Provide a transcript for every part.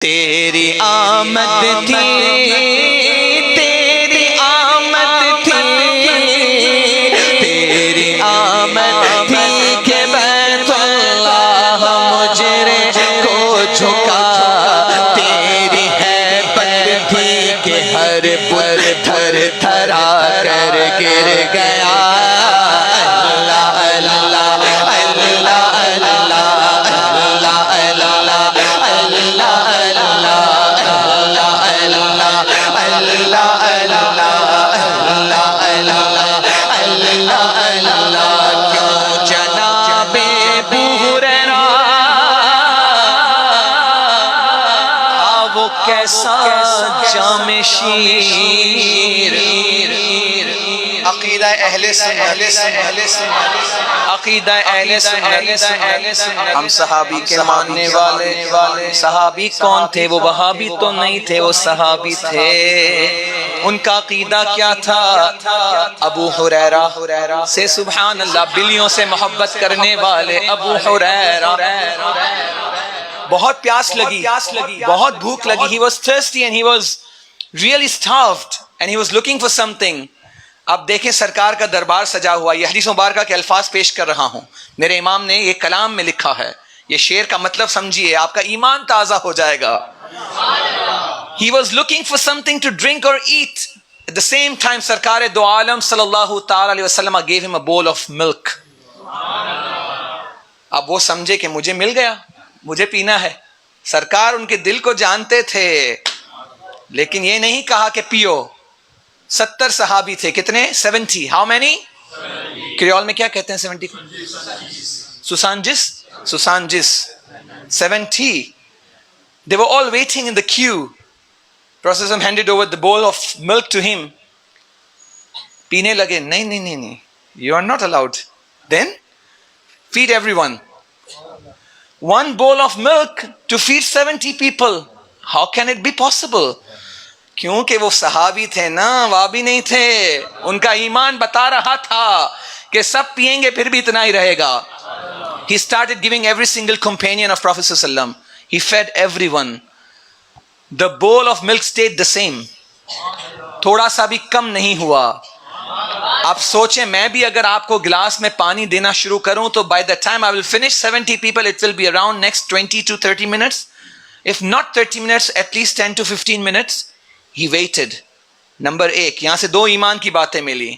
تیری آمد تھی، تیری آمد تھی، تیری آمد تھی کہ بیت اللہ مجرے کو جھکا، تیری ہیبت تھی کہ ہر بت تھر تھرا کر گر گیا۔ کیسا جام شیر، عقیدہ اہل سنت، عقیدہ اہل سنت، ہم صحابی کے ماننے والے۔ صحابی کون تھے؟ وہ وہابی تو نہیں تھے، وہ صحابی تھے۔ ان کا عقیدہ کیا تھا؟ ابو ہریرہ سے، سبحان اللہ، بلیوں سے محبت کرنے والے ابو ہریرہ۔ بہت پیاس لگی، بہت بھوک لگی. He was thirsty and he was really starved and he was looking for something. اب دیکھیں سرکار کا دربار سجا ہوا. یہ حدیث مبارکہ کے الفاظ پیش کر رہا ہوں. میرے امام نے یہ کلام میں لکھا ہے. یہ شعر کا مطلب سمجھیے، آپ کا ایمان تازہ ہو جائے گا. He was looking for something to drink or eat. At the same time سرکار دو عالم صلی اللہ تعالی علیہ وسلم gave him a bowl of milk. اب وہ سمجھے کہ مجھے مل گیا، مجھے پینا ہے. سرکار ان کے دل کو جانتے تھے، لیکن یہ نہیں کہا کہ پیو. 70 صحابی تھے. کتنے؟ 70. How many? کریول میں کیا کہتے ہیں 70 کو؟ سوسانجس. 70. They were all waiting in the queue. Prophet handed over the bowl of milk to him. پینے لگے. نہیں. You are not allowed. Then feed everyone. One bowl of milk to feed 70 people. How can it be possible? کیونکہ وہ صحابی تھے نا، وابی نہیں تھے. ان کا ایمان بتا رہا تھا کہ سب پیئیں گے پھر بھی اتنا ہی رہے گا. He started giving every single companion of Prophet sallallahu alaihi wasallam. He fed everyone. The bowl of milk stayed the same. تھوڑا سا بھی کم نہیں ہوا. آپ سوچیں، میں بھی اگر آپ کو گلاس میں پانی دینا شروع کروں تو by the time I will finish 70 people, it will be around next 20 to 30 minutes. If not 30 minutes, at least 10 to 15 minutes. He waited. Number 1، یہاں سے 2 ایمان کی باتیں ملی.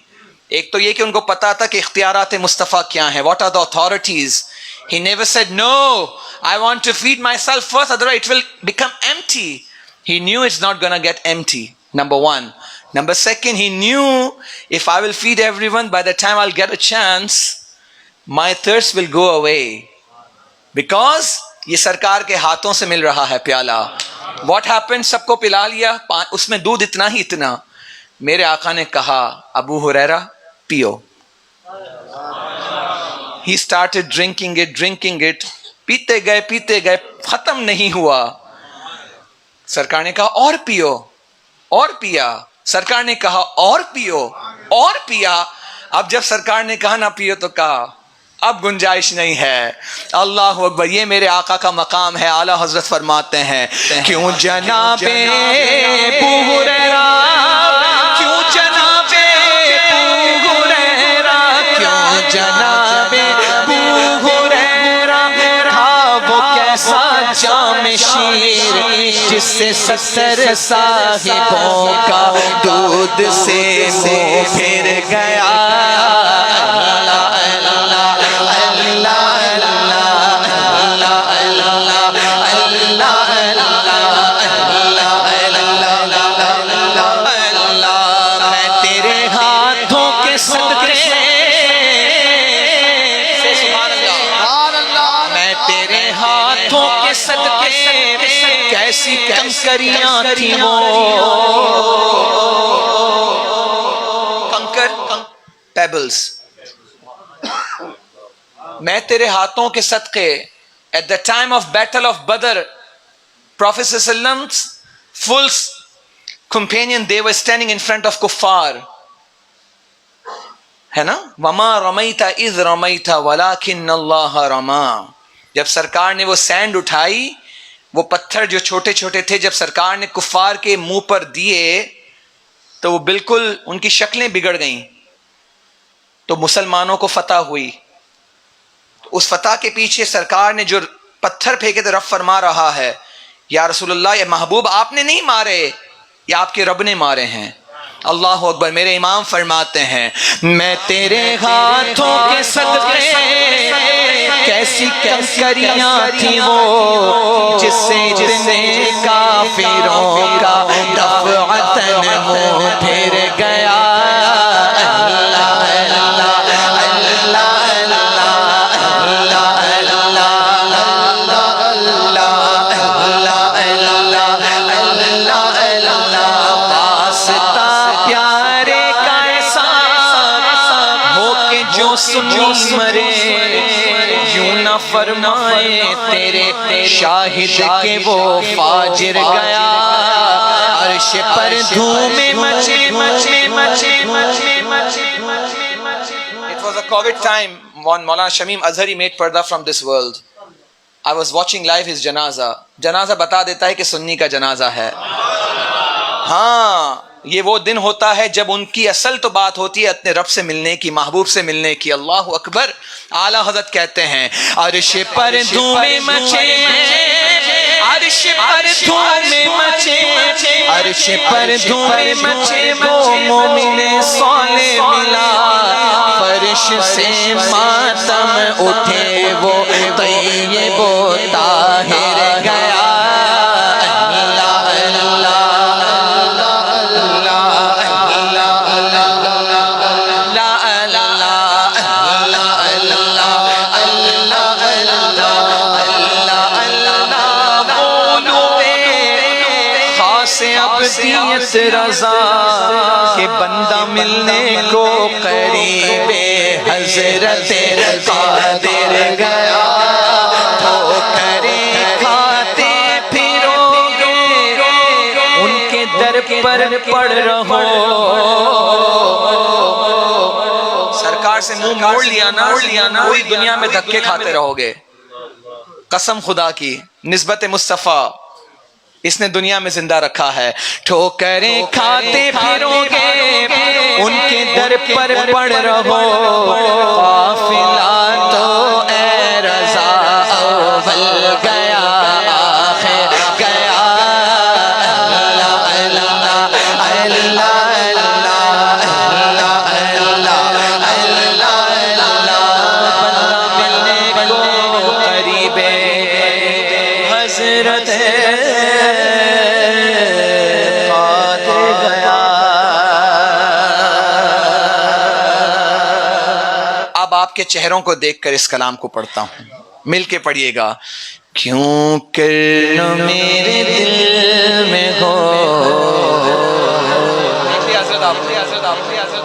ایک تو یہ کہ ان کو پتا تھا کہ اختیارات مصطفیٰ کیا ہیں. What are the authorities? He never said, no, I want to feed myself first, otherwise it will become empty. He knew it's not gonna get empty. Number 1. Number 2, he knew if I will feed everyone, by the time I'll get a chance, my thirst will go away. Because یہ سرکار کے ہاتھوں سے مل رہا ہے پیالہ. What happened? سب کو پلا لیا، اس میں دودھ اتنا ہی اتنا. میرے آقا نے کہا ابو ہریرہ پیو. He started drinking it. پیتے گئے، ختم نہیں ہوا. سرکار نے کہا اور پیو، اور پیا. سرکار نے کہا اور پیو، اور پیا. اب جب سرکار نے کہا نہ پیو تو کہا اب گنجائش نہیں ہے. اللہ اکبر. یہ میرے آقا کا مقام ہے. اعلیٰ حضرت فرماتے ہیں کیوں جناب ابو ہریرہ، کیوں جناب ابو ہریرہ، کیوں جناب ابو ہریرہ تھا وہ کیسا جام شیر جس سے 70 صاحبوں کا دودھ سے منہ پھر گیا. کیسی کنکریاں تھی وہ، پیبلز. میں تیرے ہاتھوں کے صدقے. At the time of battle of Badr, Prophet sallallahu alaihi wasallam's full companion, they were standing in front of kuffar. ہے نا؟ وما رمیت اذ رمیت ولکن اللہ رما. جب سرکار نے وہ سینڈ اٹھائی وہ پتھر جو چھوٹے چھوٹے تھے جب سرکار نے کفار کے منہ پر دیے تو وہ بالکل ان کی شکلیں بگڑ گئیں، تو مسلمانوں کو فتح ہوئی. اس فتح کے پیچھے سرکار نے جو پتھر پھینکے تو رب فرما رہا ہے یا رسول اللہ یا محبوب آپ نے نہیں مارے، یا آپ کے رب نے مارے ہیں. اللہ اکبر. میرے امام فرماتے ہیں میں تیرے ہاتھوں کے صدقے کیسی کنکریاں تھیں وہ جس سے اتنے کافروں کا دفعتاً منہ پھر گیا. مرے یوں نہ فرمائے تیرے شاہد کے وہ فاجر گیا. عرش پر دھومیں مچے مچے مچے مچے مچے. It was a COVID time when Maulana Shamim Azhari made parda from this world. I was watching live his janaza. جنازہ بتا دیتا ہے کہ سنی کا جنازہ ہے. ہاں یہ وہ دن ہوتا ہے جب ان کی اصل تو بات ہوتی ہے اپنے رب سے ملنے کی، محبوب سے ملنے کی. اللہ اکبر. اعلیٰ حضرت کہتے ہیں عرش پر دھومیں مچے، عرش پر دھومیں مچے، عرش پر دھومیں مچے، وہ مومن صالح ملا. فرش سے ماتم اٹھے وہ طیب و طاہر گیا. ابدیت رضا کہ بندہ ملنے کو قریب حضرت قادر گیا. تو کرے کھاتے پھرو گے ان کے در پر پڑ رہو. سرکار سے منہ موڑ لیا نا پوری دنیا میں دھکے کھاتے رہو گے. قسم خدا کی نسبت مصطفیٰ اس نے دنیا میں زندہ رکھا ہے. ٹھوکریں کھاتے پھرو گے ان کے در پر پڑ رہو. قافلہ تو اے رضا اول گیا آخر گیا. قریب حضرت آپ کے چہروں کو دیکھ کر اس کلام کو پڑھتا ہوں. مل کے پڑھیے گا. کیوں کر میرے دل میں ہو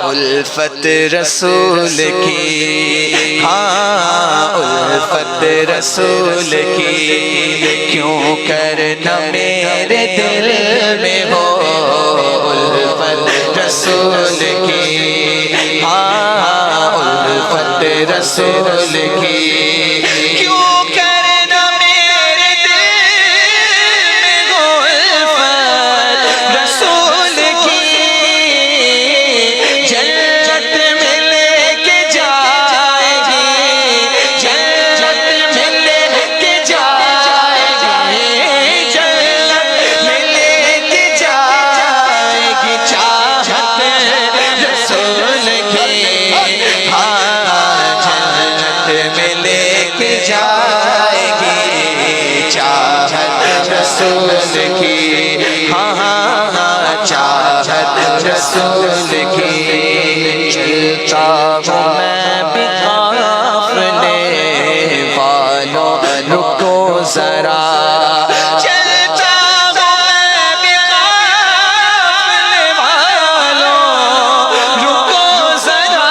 الفت رسول کی، ہاں الفت رسول کی. کیوں کر نہ میرے دل میں ہو الفت رسول کی، ہاں الفت رسول کی. کیوں کرنا میرے دل میں ہو الفت رسول کی. جنت میں لے کے جائے گی، جنت میں لے کے جائے گی، جنت میں لے کے جائے گی. چاہت رسول کی، جائے گی. چاہت رسول کی، ہاں ہاں ہاں چاہت رسول کی. چلتا ہوں میں بھی قافلے والوں رکو ذرا. چلتا ہوں میں بھی قافلے والوں رکو ذرا.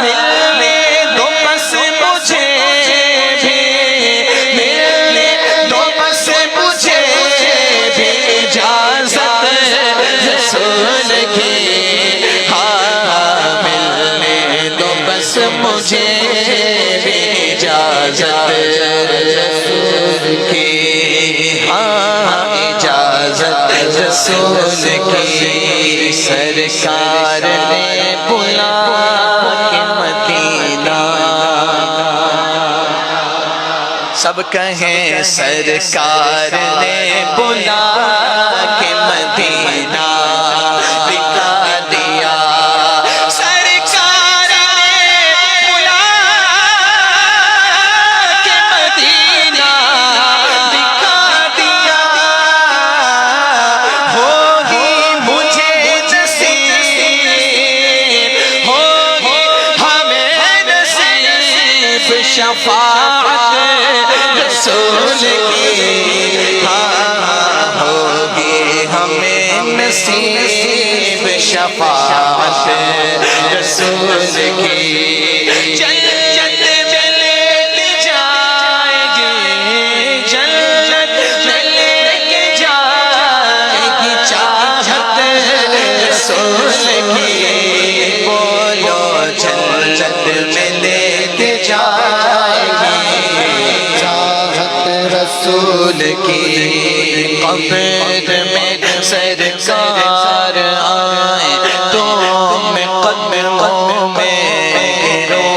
ملنے دو بس مجھے بھی، ملنے دو بس مجھے بھی اجازت رسول رسول کی سرکار نے بلا کے مدینہ، سب کہیں سرکار نے بلا کے مدینہ دکھا دیا، سرکار نے بلا کے مدینہ دکھا دیا، ہوگی مجھے نصیب، ہوگی ہمیں نصیب شفاعت رسول کی، ہاں ہوگی ہمیں نصیب شفاعت رسول کی، جنت میں لے کے جائے گی، جنت میں لے کے جائے گی چاہت رسول کی، بولو جنت میں لے کے جائے گی چاہت رسول کی، قبر میں سرکار آئے تو میں قدموں میں رو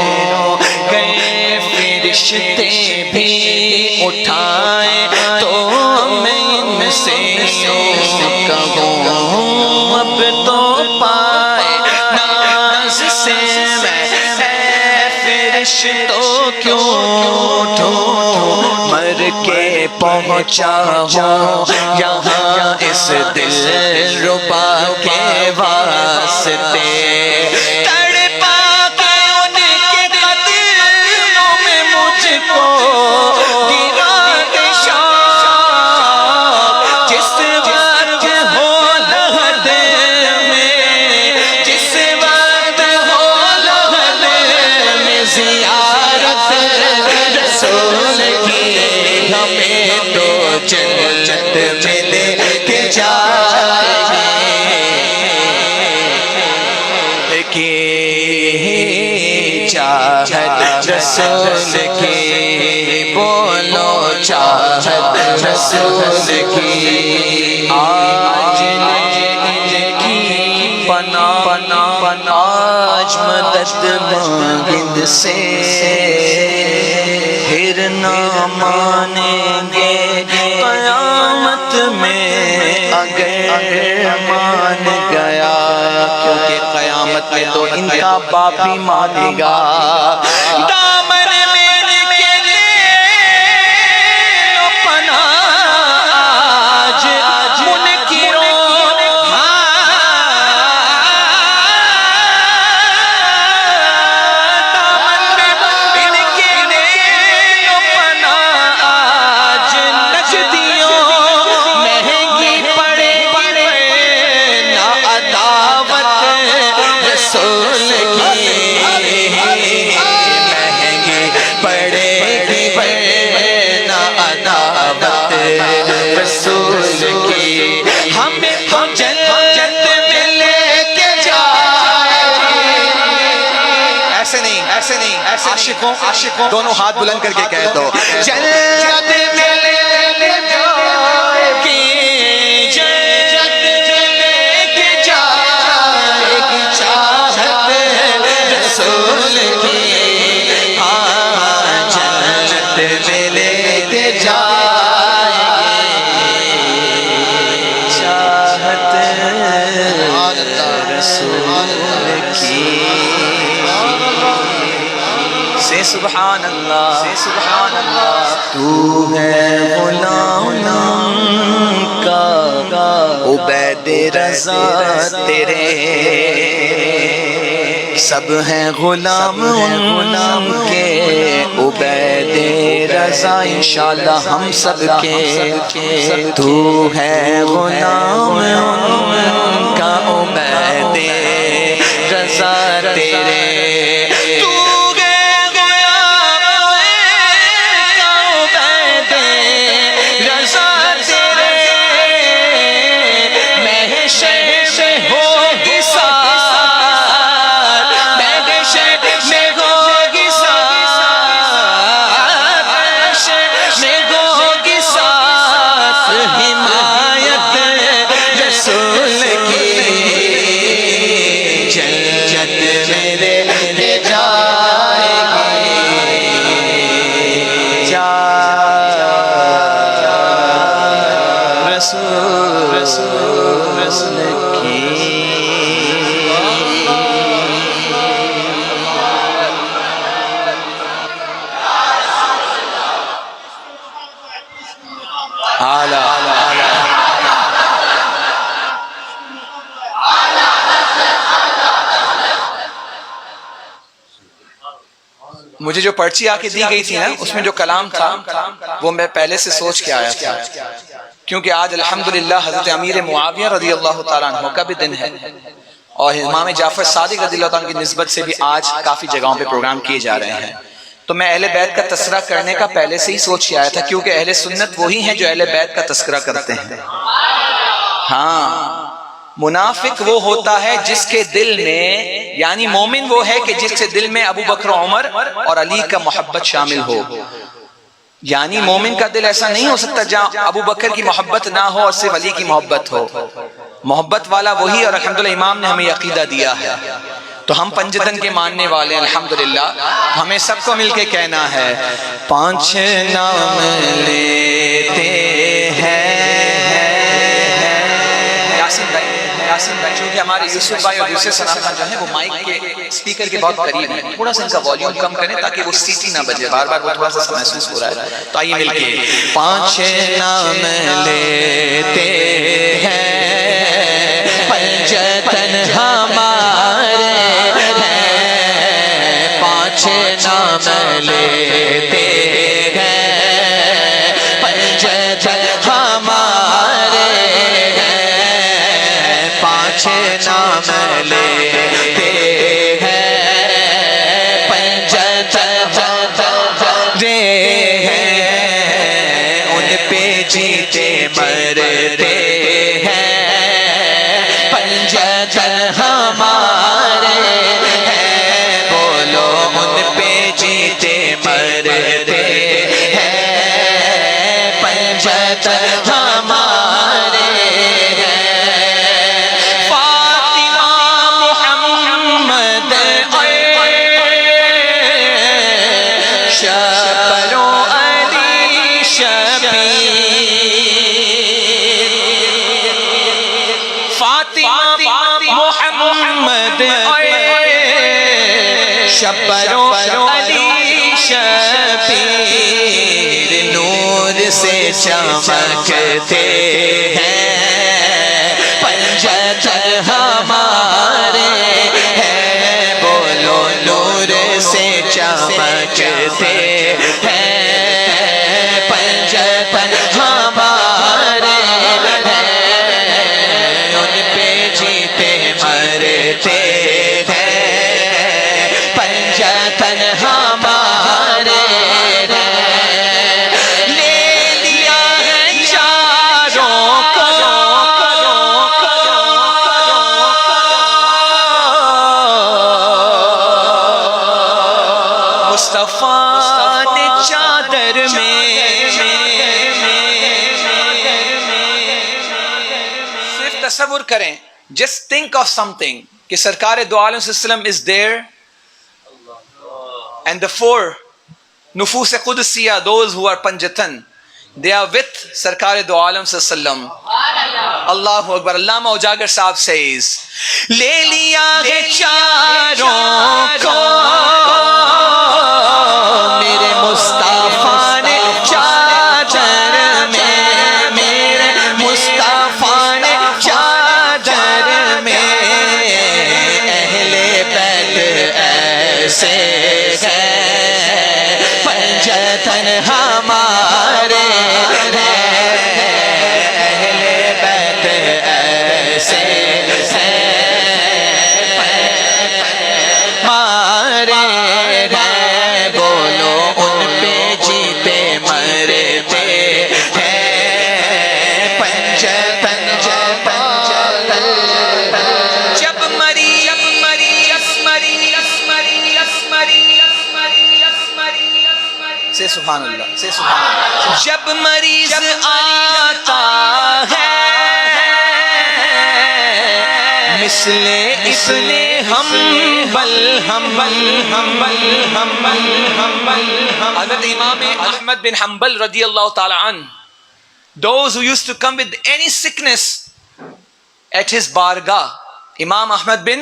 گئے، فرشتے بھی اٹھائے تو میں ان سے یوں کہوں، اب تو پائے ناز سے میں اے فرشتوں کیوں اٹھوں، مر کے پہنچا ہوں یہاں اس دل ربا کے واسطے، تڑپا کے ان کے قدموں میں مجھ کو گرا دے شوق، جس وقت ہو لحد میں، جس وقت ہو لحد میں زیارت رسول کی، ہمیں تو جنت میں لے کے جائے کی چاہت رسول کی، بولو چاہت رسول کی، آج ان کی پناہ آج مدد مانگند سے، پھر نہ مانیں گے قیامت میں اگر مان گیا، کیونکہ قیامت میں تو ان کا باپ ہی مانے گا، دامن میرے کے لے لو پناہ آج منکروں، دامن میں ان کے لے لو پناہ آج نجدیوں، مہنگی پڑے گی نا عداوت رسول کی، مہنگی پڑے گی نا عداوت رسول کی، ہمیں تو جنت میں لے کے جائے، ایسے نہیں عاشقوں دونوں ہاتھ بلند کر کے کہہ دو، جنت میں لے کے جائے گی، جنت میں لے کے جائے گی چاہت رسول کی، ہاں جنت میں لے کے جائے گی چاہت رسول کی، سے سبحان اللہ، سے سبحان اللہ، تو ہے غلام کا عبید رضا تیرے، سب ہیں غلام ان کے عبید رضا، انشاءاللہ ہم سب کے، تو ہے غلام ان کا عبید رضا تیرے، رسول کی مجھے جو پرچی آ کے دی گئی تھی نا، اس میں جو کلام تھا وہ میں پہلے سے سوچ کے آیا تھا، کیونکہ آج الحمدللہ حضرت امیر معاویہ رضی اللہ تعالیٰ عنہ کا بھی دن ہے، اور امام جعفر صادق رضی اللہ تعالیٰ عنہ کی نسبت سے بھی آج کافی جگہوں پہ پروگرام کیے جا رہے ہیں۔ تو میں اہل بیت کا تذکرہ کرنے کا پہلے سے ہی سوچ کے آیا تھا، کیونکہ اہل سنت وہی ہیں جو اہل بیت کا تذکرہ کرتے ہیں۔ ہاں، منافق وہ ہوتا ہے جس کے دل میں، یعنی مومن وہ ہے کہ جس کے دل میں ابو بکر و عمر اور علی کا محبت شامل ہو، یعنی مومن کا دل ایسا نہیں ہو سکتا جہاں ابو بکر کی محبت نہ ہو اور صرف علی کی محبت ہو۔ محبت والا وہی، اور الحمدللہ امام نے ہمیں عقیدہ دیا ہے۔ تو ہم پنجتن کے ماننے والے ہیں الحمدللہ، ہمیں سب کو مل کے کہنا ہے، پانچ نام لیتے ہیں۔ چونکہ ہمارے یوسف بھائی اور دوسرے سلام جو ہیں وہ مائک کے اسپیکر کے بہت قریب ہیں، تھوڑا سا ان کا والیوم کم کریں تاکہ وہ سیٹی نہ بجے، بار بار وہ تھوڑا سا محسوس ہو رہا ہے۔ تو آئیے مل کے پانچ نام لیتے ہیں، پنجتن ہمارے ہیں، پانچ نام لیتے ہیں، پنجتن ہمارے ہیں، پانچ نام لیتے ہیں، پنجتن ہیں، ان پہ جیتے مرتے ہیں، پنجتن ہمارے ہیں، بولو ان پہ جیتے مرتے ہیں، پنجتن ہمارے ہیں، فاطمہ محمد شبر و علی شبیر، فاطمہ محمد شبر و علی شبیر، نور سے چمکتے ہیں، پنجتن ہمارے ہیں، بولو نور سے چمکتے ہیں، پنجتن ہمارے ہیں، ان پہ جیتے مرتے ہیں، پنجتن ہمارے ہیں، لے لیا ہے چاروں کو، مصطفیٰ نے چادر میں، صرف تصور کریں، just think of something کہ سرکار دو عالم صلی اللہ علیہ وسلم is there and the four نفوس Qudsia, those who are Panjatan, they are with سرکار دو عالم صلی اللہ علیہ وسلم. اللہ اکبر. علامہ اجاگر صاحب says لے لیا ہے چاروں کو میرے مصطفیٰ نے چادر میں، میرے مصطفیٰ نے چادر میں، اہل بیت ایسے ہیں پنجتن ہمارے ہیں، اہل بیت ایسے سے سبحان اللہ سے سبحان اللہ. جب مریض آتا ہے مثل ابن حنبل حضرت امام احمد بن حنبل رضی اللہ تعالی عنہ those who used to come with any sickness at his bargah. امام احمد بن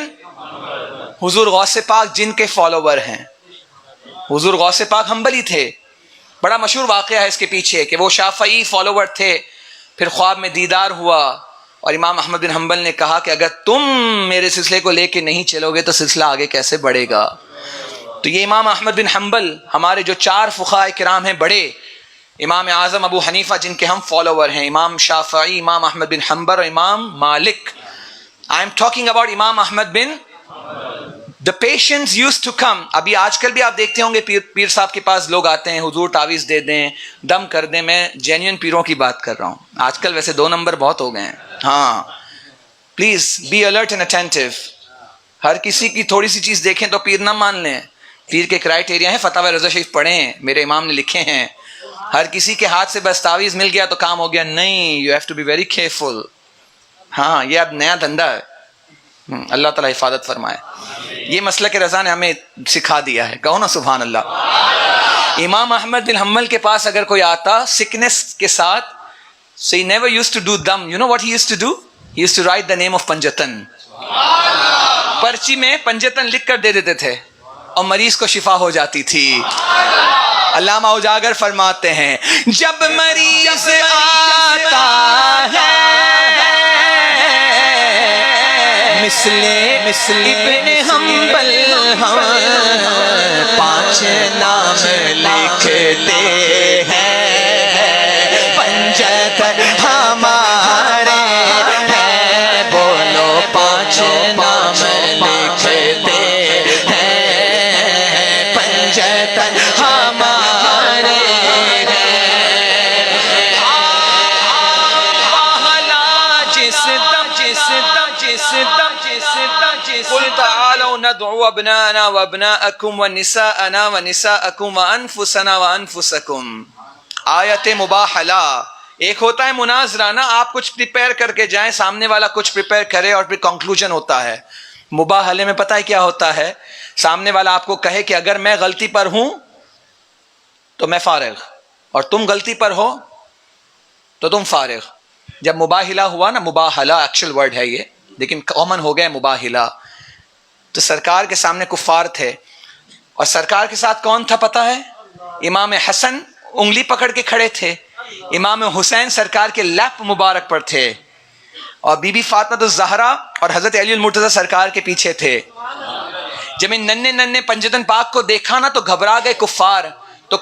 حضور غوث پاک جن کے فالوور ہیں. حضور غوث پاک حنبلی تھے. بڑا مشہور واقعہ ہے اس کے پیچھے کہ وہ شافعی فالوور تھے, پھر خواب میں دیدار ہوا اور امام احمد بن حنبل نے کہا کہ اگر تم میرے سلسلے کو لے کے نہیں چلو گے تو سلسلہ آگے کیسے بڑھے گا. تو یہ امام احمد بن حنبل ہمارے جو 4 فقہاء کرام ہیں بڑے, امام اعظم ابو حنیفہ جن کے ہم فالوور ہیں, امام شافعی, امام احمد بن حنبل اور امام مالک. I am talking about امام احمد بن. The patients used to come. ابھی آج کل بھی آپ دیکھتے ہوں گے پیر صاحب کے پاس لوگ آتے ہیں, حضور تعویذ دے دیں, دم کر دیں. میں جینوئن پیروں کی بات کر رہا ہوں. آج کل ویسے 2 نمبر بہت ہو گئے ہیں. ہاں, please be alert and attentive. ہر کسی کی تھوڑی سی چیز دیکھیں تو پیر نہ مان لیں. پیر کے کرائٹیریا ہیں, فتاوی رضا شریف پڑھیں, میرے امام نے لکھے ہیں. ہر کسی کے ہاتھ سے بس تعویذ مل گیا تو کام ہو گیا, نہیں. You have to be very careful. ہاں, یہ اب نیا دھندا ہے. اللہ تعالیٰ حفاظت فرمائے. یہ مسلک رضا نے ہمیں سکھا دیا ہے. کہو نا سبحان اللہ. امام احمد بن حنبل کے پاس اگر کوئی آتا سکنس کے ساتھ, so he never used to do dam. You know what he used to do? He used to write the name of Panjatan. پرچی میں پنجتن لکھ کر دے دیتے تھے اور مریض کو شفا ہو جاتی تھی. علامہ اجاگر فرماتے ہیں جب مریض آتا ہے مثل ابن حنبل ہم 5 نام لکھتے ہیں, پنجتن ہمارے ہیں, بولو 5 نام لکھتے ہیں, پنجتن ہمارے قل تعالوا ندعو ابناءنا وابناءكم ونساءنا ونساءكم وانفسنا وانفسكم. آیت مباحلہ. ایک ہوتا ہے مناظرہ نا, آپ کچھ پریپئر کر کے جائیں, سامنے والا کچھ پریپئر کرے اور پھر کنکلوژن ہوتا ہے. مباحلے میں پتہ ہے کیا ہوتا ہے, سامنے والا آپ کو کہے کہ اگر میں غلطی پر ہوں تو میں فارغ, اور تم غلطی پر ہو تو تم فارغ. جب مباحلہ ہوا نا, مباحلہ ایکچوئل ورڈ ہے یہ لیکن کامن ہو گیا مباحلہ, تو سرکار کے سامنے کفار تھے اور سرکار کے ساتھ کون تھا پتہ ہے؟ امام حسن انگلی پکڑ کے کھڑے تھے, امام حسین سرکار کے لیپ مبارک پر تھے, اور بی بی فاطمہ الزہرا اور حضرت علی المرتضی سرکار کے پیچھے تھے. جب ان ننھے پنجتن پاک کو دیکھا نا تو گھبرا گئے کفار. تو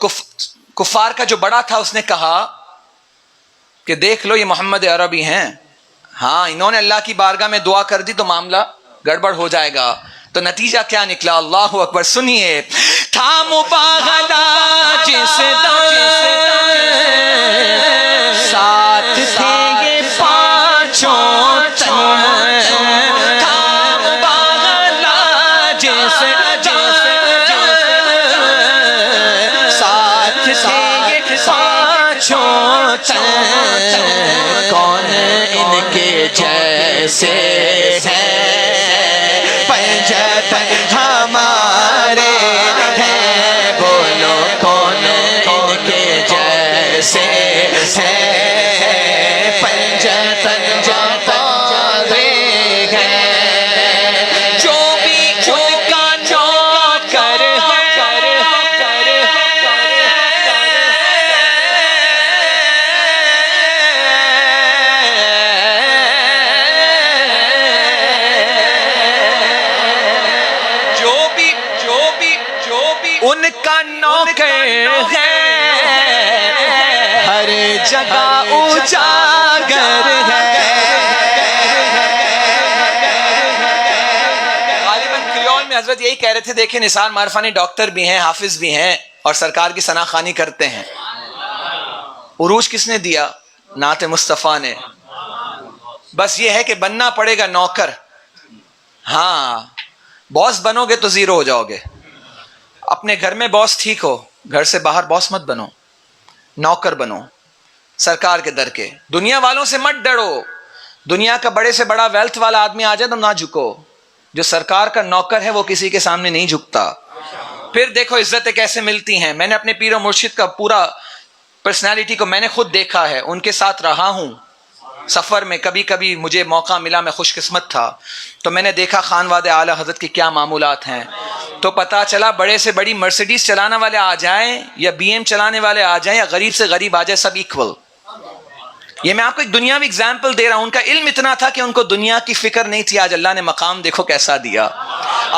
کفار کا جو بڑا تھا اس نے کہا کہ دیکھ لو یہ محمد عربی ہیں, ہاں انہوں نے اللہ کی بارگاہ میں دعا کر دی تو معاملہ گڑبڑ ہو جائے گا. تو نتیجہ کیا نکلا؟ اللہ اکبر. سنیے, تھا مباحلہ جس ساتھ تھے یہ 5 تن, تھا مباحلہ جس ساتھ تھے یہ 5 تن, کون ان کے جیسے ہیں, پنجتن ہمارے ہیں, بولو کون ان کے جیسے ہیں, پنجتن ہمارے ہیں. جو بھی ان کا نوکر ان کا نوکر ہے, ہر جگہ اجاگر ہے. غالباً کریول میں حضرت یہی کہہ رہے تھے, دیکھیں نثار معرفانی ڈاکٹر بھی ہیں, حافظ بھی ہیں, اور سرکار کی ثنا خوانی کرتے ہیں. عروج کس نے دیا؟ نعت مصطفیٰ نے. بس یہ ہے کہ بننا پڑے گا نوکر. ہاں, باس بنو گے تو زیرو ہو جاؤ گے. اپنے گھر میں باس ٹھیک ہو, گھر سے باہر باس مت بنو, نوکر بنو سرکار کے در کے. دنیا والوں سے مت ڈرو, دنیا کا بڑے سے بڑا ویلتھ والا آدمی آ جائے تو نہ جھکو. جو سرکار کا نوکر ہے وہ کسی کے سامنے نہیں جھکتا. پھر دیکھو عزتیں کیسے ملتی ہیں. میں نے اپنے پیر و مرشد کا پورا پرسنالٹی کو میں نے خود دیکھا ہے، ان کے ساتھ رہا ہوں سفر میں، کبھی کبھی مجھے موقع ملا، میں خوش قسمت تھا، تو میں نے دیکھا خانواد اعلیٰ حضرت کے کیا معمولات ہیں، تو پتہ چلا بڑے سے بڑی مرسیڈیز چلانے والے آ جائیں یا بی ایم چلانے والے آ جائیں یا غریب سے غریب آ جائے، سب ایکول. یہ میں آپ کو ایک دنیاوی اگزامپل دے رہا ہوں. ان کا علم اتنا تھا کہ ان کو دنیا کی فکر نہیں تھی. آج اللہ نے مقام دیکھو کیسا دیا،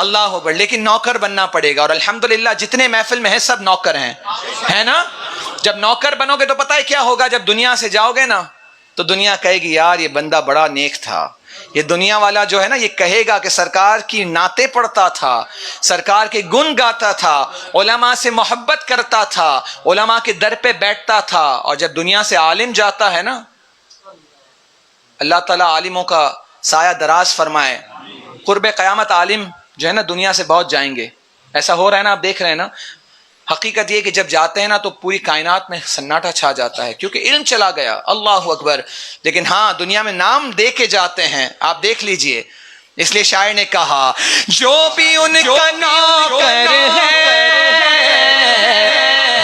اللہ اکبر. لیکن نوکر بننا پڑے گا، اور الحمدللہ جتنے محفل میں ہیں سب نوکر ہیں، ہے نا؟ جب نوکر بنو گے تو پتہ ہے کیا ہوگا، جب دنیا سے جاؤ گے نا تو دنیا کہے گی یار یہ بندہ بڑا نیک تھا. یہ دنیا والا جو ہے نا یہ کہے گا کہ سرکار کی نعتیں پڑھتا تھا، سرکار کے گن گاتا تھا، علماء سے محبت کرتا تھا، علماء کے در پہ بیٹھتا تھا. اور جب دنیا سے عالم جاتا ہے نا، اللہ تعالیٰ عالموں کا سایہ دراز فرمائے. قرب قیامت عالم جو ہے نا دنیا سے بہت جائیں گے. ایسا ہو رہا ہے نا، آپ دیکھ رہے ہیں نا. حقیقت یہ کہ جب جاتے ہیں نا تو پوری کائنات میں سناٹا چھا جاتا ہے کیونکہ علم چلا گیا. اللہ اکبر. لیکن ہاں دنیا میں نام دے کے جاتے ہیں، آپ دیکھ لیجئے. اس لیے شاعر نے کہا جو بھی ان کا نوکر ہے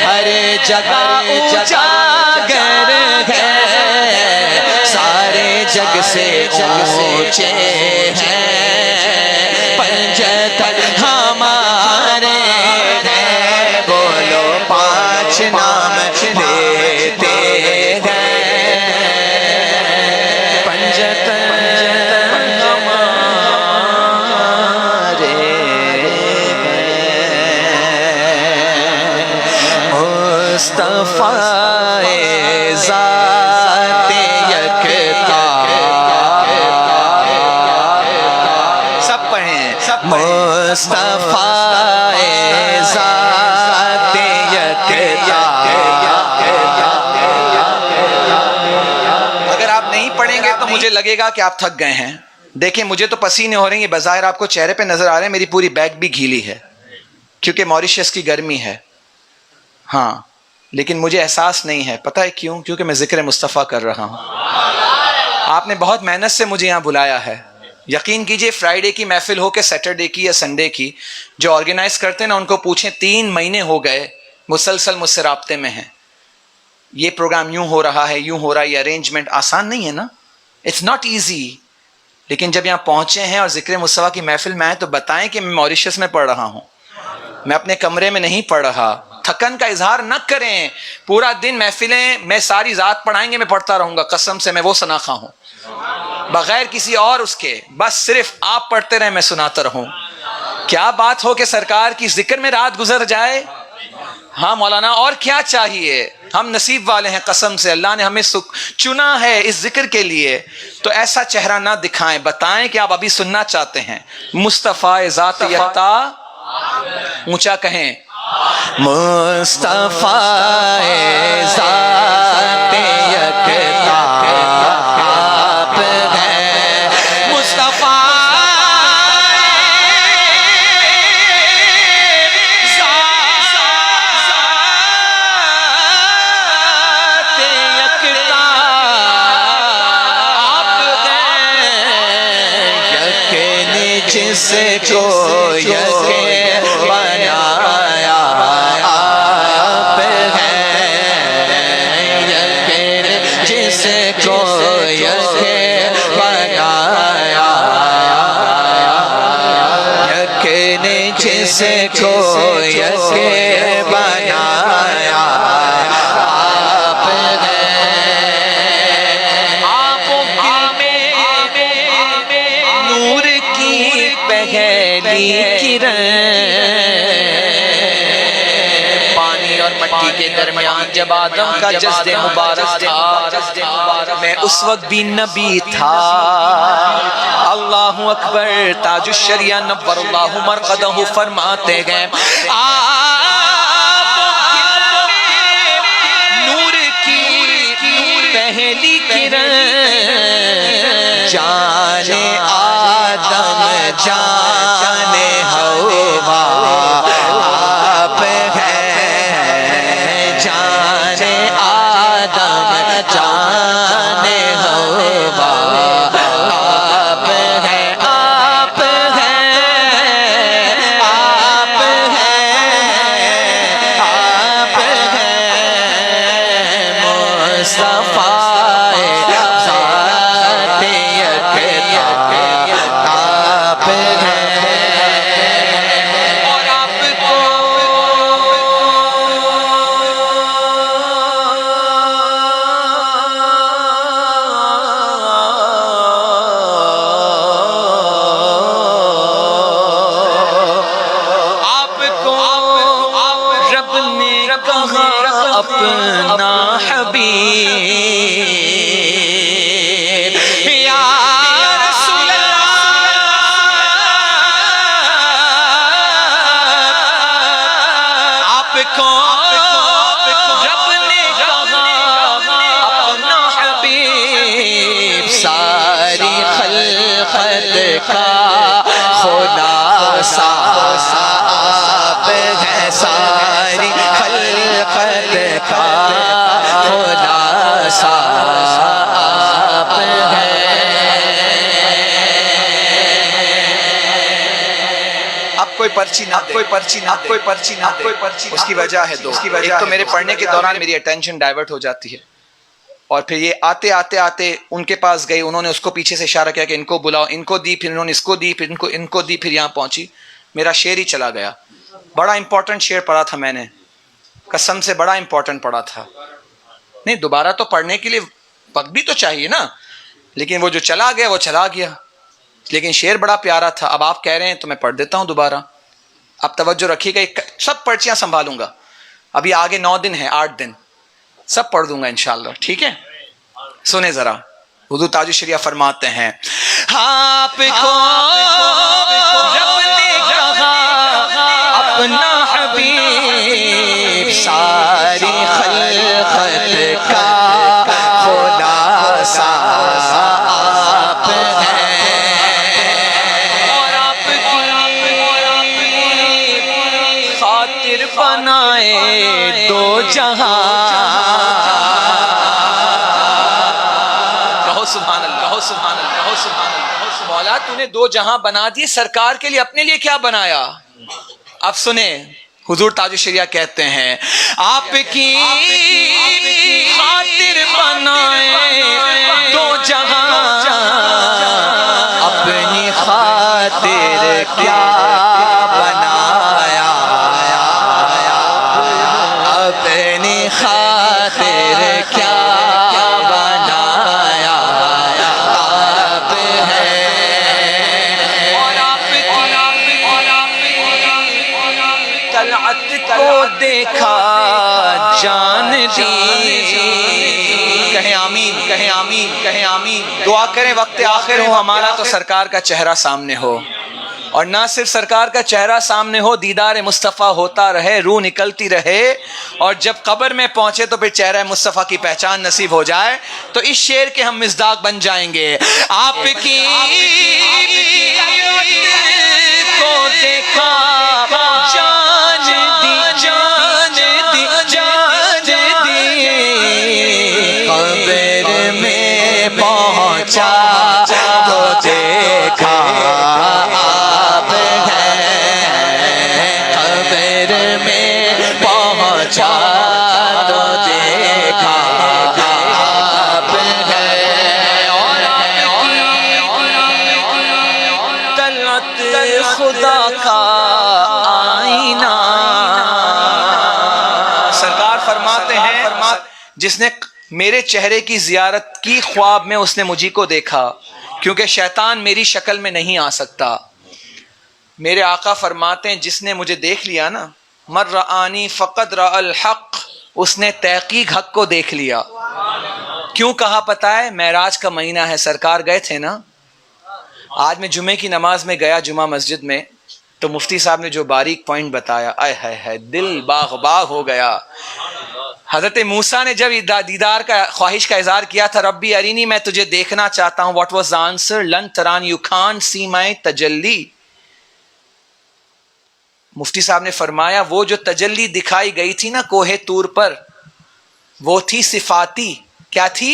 ہر جگہ اجاگر ہے، سارے جگ سے اونچے ہیں پنجتن ہمارے ہیں، بولو پانچ نام لیتے ہیں پنجتن ہمارے ہیں. مصطفیٰ ذات یکتا، سب پڑھیں مصطفیٰ ذات یکتا. اگر آپ نہیں پڑھیں گے تو مجھے لگے گا کہ آپ تھک گئے ہیں. دیکھیں مجھے تو پسینے ہو رہے ہیں، بظاہر آپ کو چہرے پہ نظر آ رہے ہیں، میری پوری بیگ بھی گیلی ہے کیونکہ موریشس کی گرمی ہے. ہاں لیکن مجھے احساس نہیں ہے. پتہ ہے کیوں؟ کیونکہ میں ذکر مصطفیٰ کر رہا ہوں. آپ نے بہت محنت سے مجھے یہاں بلایا ہے. یقین کیجئے فرائیڈے کی محفل ہو کہ سیٹرڈے کی یا سنڈے کی، جو آرگنائز کرتے ہیں نا ان کو پوچھیں 3 مہینے ہو گئے مسلسل مجھ سے رابطے میں ہیں. یہ پروگرام یوں ہو رہا ہے، یوں ہو رہا ہے. یہ ارینجمنٹ آسان نہیں ہے نا، اٹس ناٹ ایزی. لیکن جب یہاں پہنچے ہیں اور ذکر مصطفیٰ کی محفل میں آئے تو بتائیں کہ میں موریشس میں پڑھ رہا ہوں، میں اپنے کمرے میں نہیں پڑھ رہا. تھکن کا اظہار نہ کریں. پورا دن محفلیں میں ساری رات پڑھائیں گے، میں پڑھتا رہوں گا. قسم سے میں وہ ثناخواں ہوں بغیر کسی اور اس کے، بس صرف آپ پڑھتے رہیں میں سناتا رہوں. کیا بات ہو کہ سرکار کی ذکر میں رات گزر جائے. ہاں مولانا اور کیا چاہیے. ہم نصیب والے ہیں قسم سے. اللہ نے ہمیں چنا ہے اس ذکر کے لیے. تو ایسا چہرہ نہ دکھائیں، بتائیں کہ آپ ابھی سننا چاہتے ہیں. مصطفیٰ ذات یکتا، اونچا کہیں مصطفیٰ ذات یکتا آپ ہیں. مصطفیٰ ذات یکتا آپ ہیں. یقین جس کو یقین بنایا آپ ہیں، یقین جس کو یقین بنایا، یقین جس کو یقین بنایا آپ ہیں. آپ میں نور کی پہلی کرن، پانی اور مٹی کے درمیان جب آدم کا جسد مبارک تھا، میں اس وقت بھی نبی تھا. اللہ اکبر. تاج الشریعہ نور اللہ مرقدہ فرماتے گئے نور کی پہلی کرن جان آدم جان حوا آپ ہیں. جان آدم جان حوا آپ ہیں. آپ ہیں، آپ ہیں. کوئی پرچی نہ کوئی پرچی نہ کوئی پرچی نہ کوئی پرچی. اس کی وجہ ہے دو. ایک تو میرے پڑھنے کے دوران میری اٹینشن ڈائیورٹ ہو جاتی ہے, اور پھر یہ آتے آتے آتے ان کے پاس گئی, انہوں نے اس کو پیچھے سے اشارہ کیا کہ ان کو بلاؤ, ان کو دی, پھر انہوں نے اس کو دی, پھر ان کو دی, پھر یہاں پہنچی, میرا شعر ہی چلا گیا. بڑا امپورٹنٹ شعر پڑھا تھا میں نے, قسم سے بڑا امپورٹنٹ پڑھا تھا. نہیں دوبارہ تو پڑھنے کے لیے وقت بھی تو چاہیے نا, لیکن وہ جو چلا گیا وہ چلا گیا, لیکن شعر بڑا پیارا تھا. اب آپ کہہ رہے ہیں تو میں پڑھ دیتا ہوں دوبارہ. اب توجہ رکھیے گا, سب پرچیاں سنبھالوں گا, ابھی آگے 9 دن ہیں, 8 دن, سب پڑھ دوں گا انشاءاللہ, ٹھیک ہے. سنیں ذرا, حضور تاج الشریعہ فرماتے ہیں آپ کو رب نے کہا اپنا حبیب ساری خلقت کا خلاصہ آپ ہیں, اور آپ کی خاطر بنائے دو جہاں. سبحان اللہ, سبحان اللہ, سبحان اللہ. مولا تو نے 2 جہاں بنا دیے, سرکار کے لیے اپنے لیے کیا بنایا؟ اب سنیں, حضور تاج الشریعہ کہتے ہیں آپ کی خاطر بنائے 2 جہاں, اپنی خاطر کیا بنایا, اپنی خاطر کیا کو دیکھا جان دی. کہیں آمین, کہیں آمین, کہیں آمین. دعا کریں وقت آخر ہو ہمارا تو سرکار کا چہرہ سامنے ہو, اور نہ صرف سرکار کا چہرہ سامنے ہو, دیدار مصطفیٰ ہوتا رہے, روح نکلتی رہے, اور جب قبر میں پہنچے تو پھر چہرہ مصطفیٰ کی پہچان نصیب ہو جائے, تو اس شعر کے ہم مصداق بن جائیں گے. آپ کی کو دیکھا جان دی, جان دی, جان دی, قبر میں پہنچا تو دیکھا آپ ہیں, قبر میں پہنچا تو دیکھا آپ ہیں, اور طلعت خدا کا آئینہ. سرکار فرماتے ہیں جس نے میرے چہرے کی زیارت کی خواب میں اس نے مجھی کو دیکھا, کیونکہ شیطان میری شکل میں نہیں آ سکتا. میرے آقا فرماتے ہیں جس نے مجھے دیکھ لیا نا, مر رآنی فقد رأى الحق, اس نے تحقیق حق کو دیکھ لیا. کیوں کہا پتہ ہے؟ معراج کا مہینہ ہے, سرکار گئے تھے نا. آج میں جمعے کی نماز میں گیا جمعہ مسجد میں, تو مفتی صاحب نے جو باریک پوائنٹ بتایا, آئے ہائے ہائے, دل باغ باغ ہو گیا. حضرت موسیٰ نے جب دیدار کا خواہش کا اظہار کیا تھا, ربی ارینی, میں تجھے دیکھنا چاہتا ہوں, what was the answer? لن تران, you can't see my تجلی. مفتی صاحب نے فرمایا وہ جو تجلی دکھائی گئی تھی نا کوہ طور پر, وہ تھی صفاتی. کیا تھی؟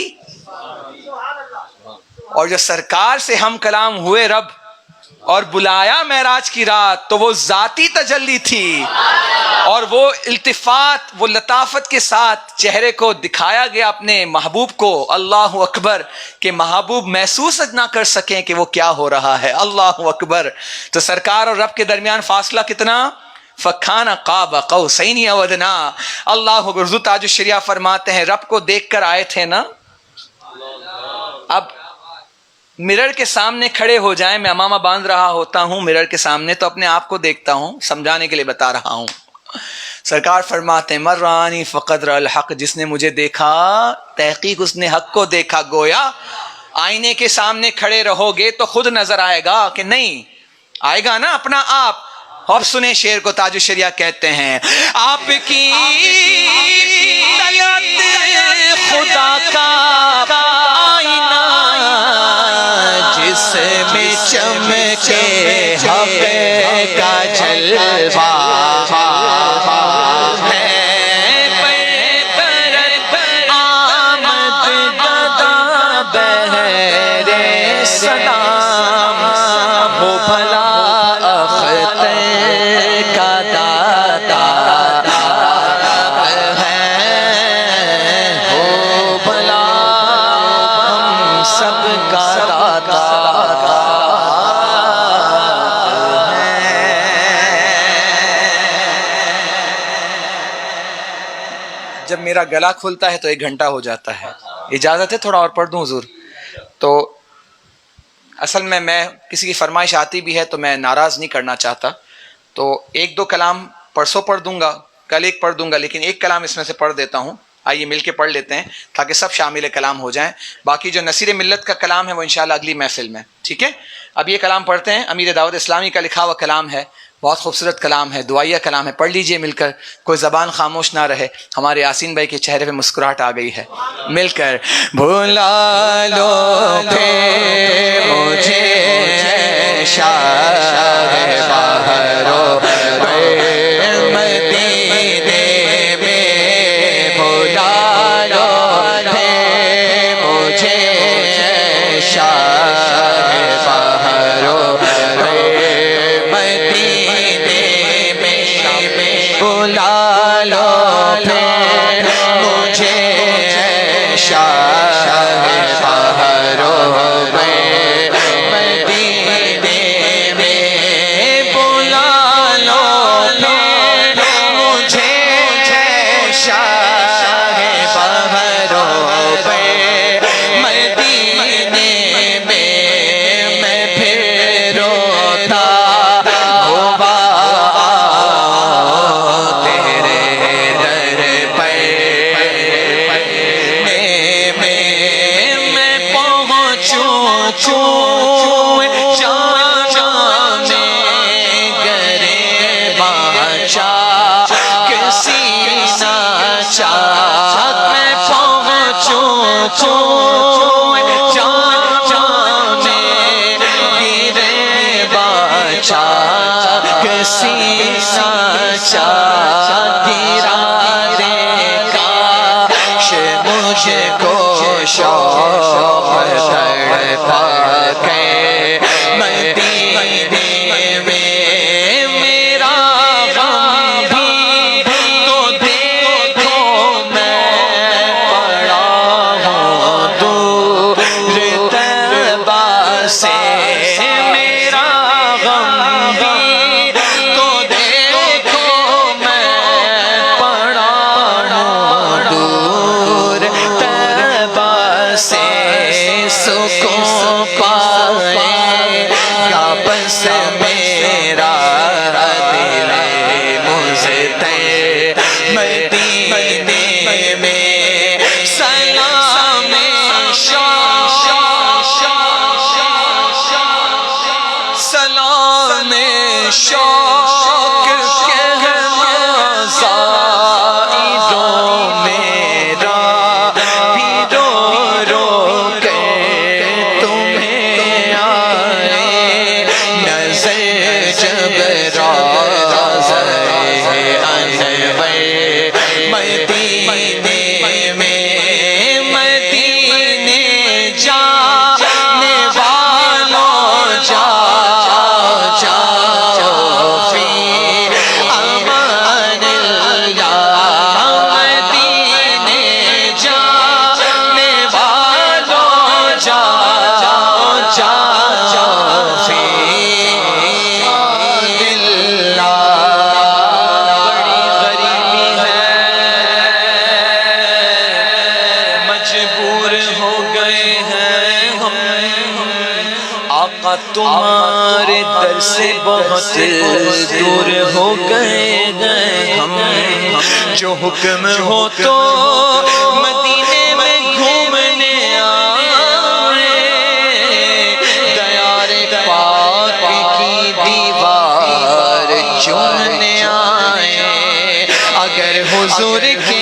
اور جو سرکار سے ہم کلام ہوئے رب اور بلایا معراج کی رات, تو وہ ذاتی تجلی تھی, اور وہ التفات, وہ لطافت کے ساتھ چہرے کو دکھایا گیا اپنے محبوب کو. اللہ اکبر, کہ محبوب محسوس نہ کر سکیں کہ وہ کیا ہو رہا ہے. اللہ اکبر. تو سرکار اور رب کے درمیان فاصلہ کتنا؟ فکھانا قاب قوسین او ادنا. اللہ اکبر. حضور تاج الشریعہ فرماتے ہیں رب کو دیکھ کر آئے تھے نا, اب مرر کے سامنے کھڑے ہو جائیں, میں امامہ باندھ رہا ہوتا ہوں مرر کے سامنے, تو اپنے آپ کو دیکھتا ہوں, سمجھانے کے لیے بتا رہا ہوں. سرکار فرماتے ہیں مرانی فقد رأى الحق, جس نے مجھے دیکھا تحقیق اس نے حق کو دیکھا. گویا آئینے کے سامنے کھڑے رہو گے تو خود نظر آئے گا کہ نہیں آئے گا نا اپنا آپ. اور سنیں شعر کو, تاج الشریعہ کہتے ہیں آپ کی طلعت خدا کا آئینہ, جس میں چمکے حق کا جلوہ ہے, پر آمد گدا بہر سلام, ہو بھلا اختر میرا گلا کھلتا ہے تو 1 گھنٹہ ہو جاتا ہے. اجازت ہے تھوڑا اور پڑھ دوں حضور؟ تو اصل میں کسی کی فرمائش آتی بھی ہے تو میں ناراض نہیں کرنا چاہتا، تو 1-2 کلام پرسوں پڑھ دوں گا، کل ایک پڑھ دوں گا، لیکن ایک کلام اس میں سے پڑھ دیتا ہوں. آئیے مل کے پڑھ لیتے ہیں تاکہ سب شامل کلام ہو جائیں. باقی جو نصیر ملت کا کلام ہے وہ انشاءاللہ اگلی محفل میں. ٹھیک ہے، اب یہ کلام پڑھتے ہیں. امیر دعوت اسلامی کا لکھا ہوا کلام ہے، بہت خوبصورت کلام ہے، دعائیہ کلام ہے. پڑھ لیجئے مل کر، کوئی زبان خاموش نہ رہے. ہمارے یاسین بھائی کے چہرے پہ مسکراہٹ آ گئی ہے. مل کر بھلا لو پھر مجھے شاہ بہرو مدینے میں، بھلا لو پھر مجھے شاہ بہرو مدینے میں، بھلا لو پھر مجھے شاہ بہرو مدینے میں، بھلا لو پھر مجھے شاہ بہرو مدینے میں، میں پھر روتا ہوا تیرے در پہ، میں پہنچوں گرے بادشاہ کسی نہ چاہت، میں پہنچوں گرے بادشاہ کسی نہ چاہت، گرا دے کاش مجھ کو شوق تڑپا کے مدینے میں، میرا غم بھی تو دیکھو میں پڑا ہوں دور طیبہ سے، میرا غم بھی تو دیکھو میں پڑا ہوں دور طیبہ سے، سکون پائے گا بس میرا دل مجھتے مدینے میں، سلام سلام شوق کہنا زائروں میرا بھی رو رو کے تمہیں آئے نظر، جب روضہ انور مدینے میں، مدینے جانے والوں جاؤ فی امان اللہ، مدینے جانے والوں جاؤ فی امان اللہ. بڑی غریبی ہے، مجبور ہو گئے ہیں ہم، آقا تمہارے در سے بہت دور ہو گئے ہیں ہم، جو حکم ہو تو مدینے میں گھومنے آئے، دیار پاک کی دیوار چومنے آئے، اگر حضور کے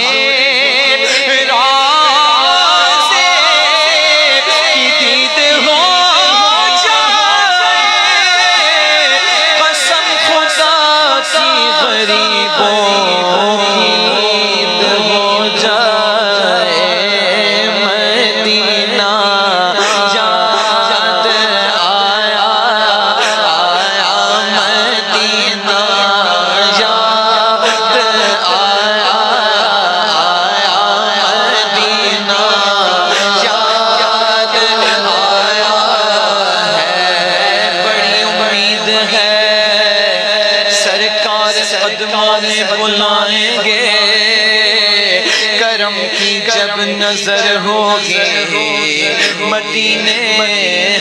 غریبوں عید ہو جائے،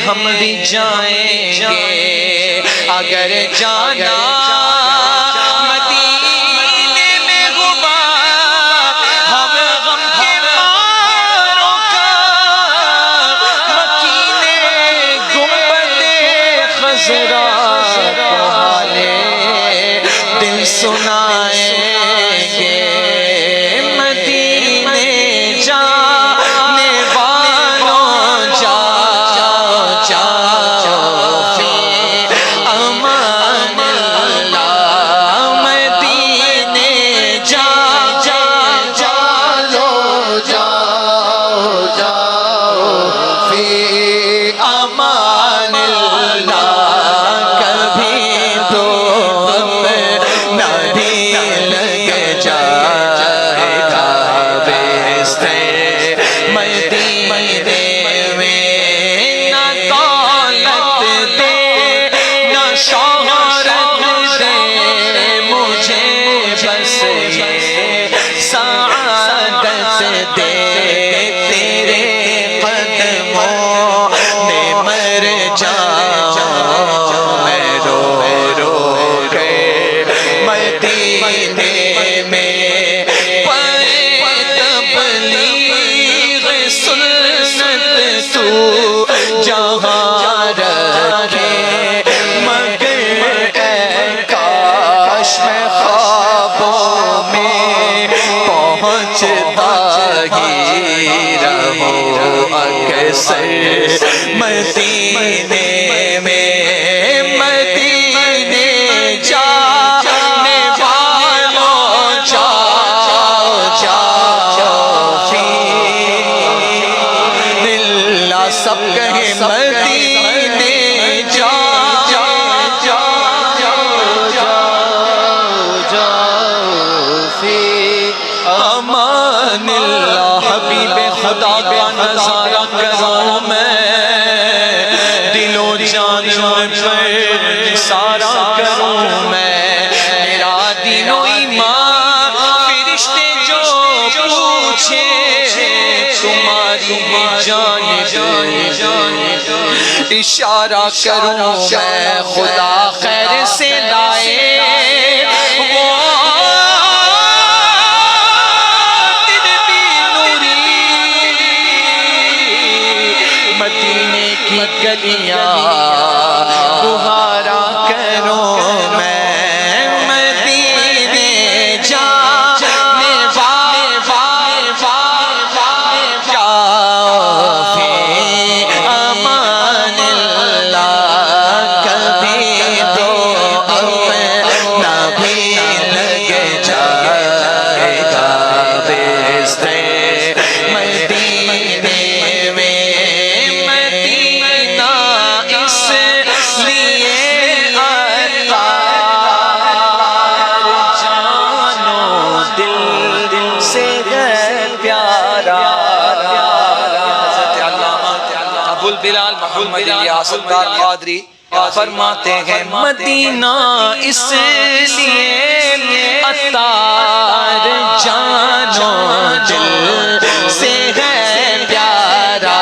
ہم بھی جائیں گے اگر جانا مدینے میں ہوا ہم غم کے ماروں کا مکینے گنبد خضرا کو حالے دل سنائیں گے مدینے جانے والوں جاؤ جاؤ فی امان اللہ مدینے جاؤ جاؤ جاؤ جاؤ فی امان اللہ کبھی تو اپنا بھی لگ جائے گا بیستے مدینے میں نہ دولت دے نہ شہرت دے مجھے بس یہ سعادت دے تیرے قدموں میں مر جاؤں میں رو رو کے مدینے میں پائے تبلیغ سنت تو جہاں رکھے مگر اے کاش میں خوابوں میں پہنچتا ہی رہوں اکثر مدینے میں مدینے جانے والوں جاؤ جاؤ فی اللہ سب کہیں مدینے جاؤ امان اللہ حبیب خدا کا نظارہ کروں میں دل و جان پر سارا کروں میں میرا دین و ایمان فرشتے جو پوچھے تمہاری جانب اشارہ کروں میں خدا خیر سے لائے وہ مدینے کی گلیاں بہارا کروں میں مدینے جانے جاؤ فی امان اللہ کبھی تو اپنا بھی لگ جائے گا بیستے مدینے بلال محمد الیاس الدار قادری فرماتے ہیں مدینہ اس لیے عطار جانو دل سے ہے پیارا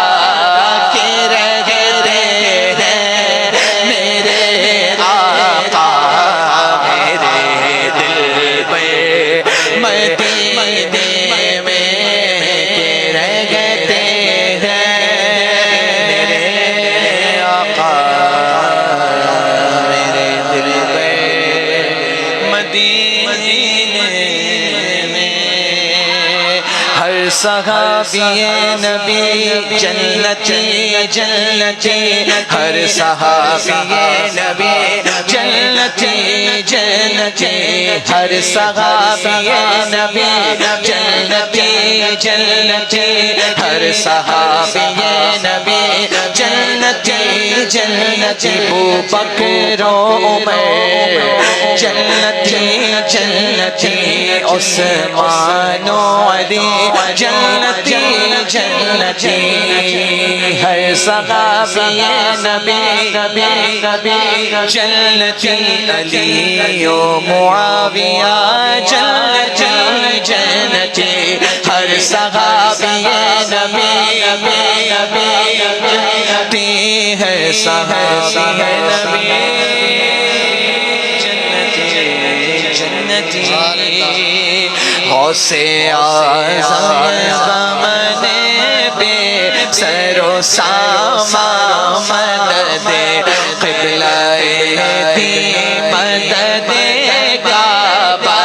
کہ رہتے ہیں میرے آقا میرے دل پہ مدینے میں کہ رہتے صحابی نبی جنتی جنتی ہر صحابی نبی جنتی جنتی ہر صحابی نبی جنتی جنتی ہر صحابی نبی جنتی جنتی ابو بکر و عمر جنتی جنتی عثمان و علی جنتی جنتی ہر صحابی نبی نبی نبی جنتی علی و معاویہ جنتی جنتی ہر صحابی نبی نبی نبی صحابی ہے نبی جنتی غوث اعظم زمانے بے سر و سامان مدد قبلہ دی مدد کعبہ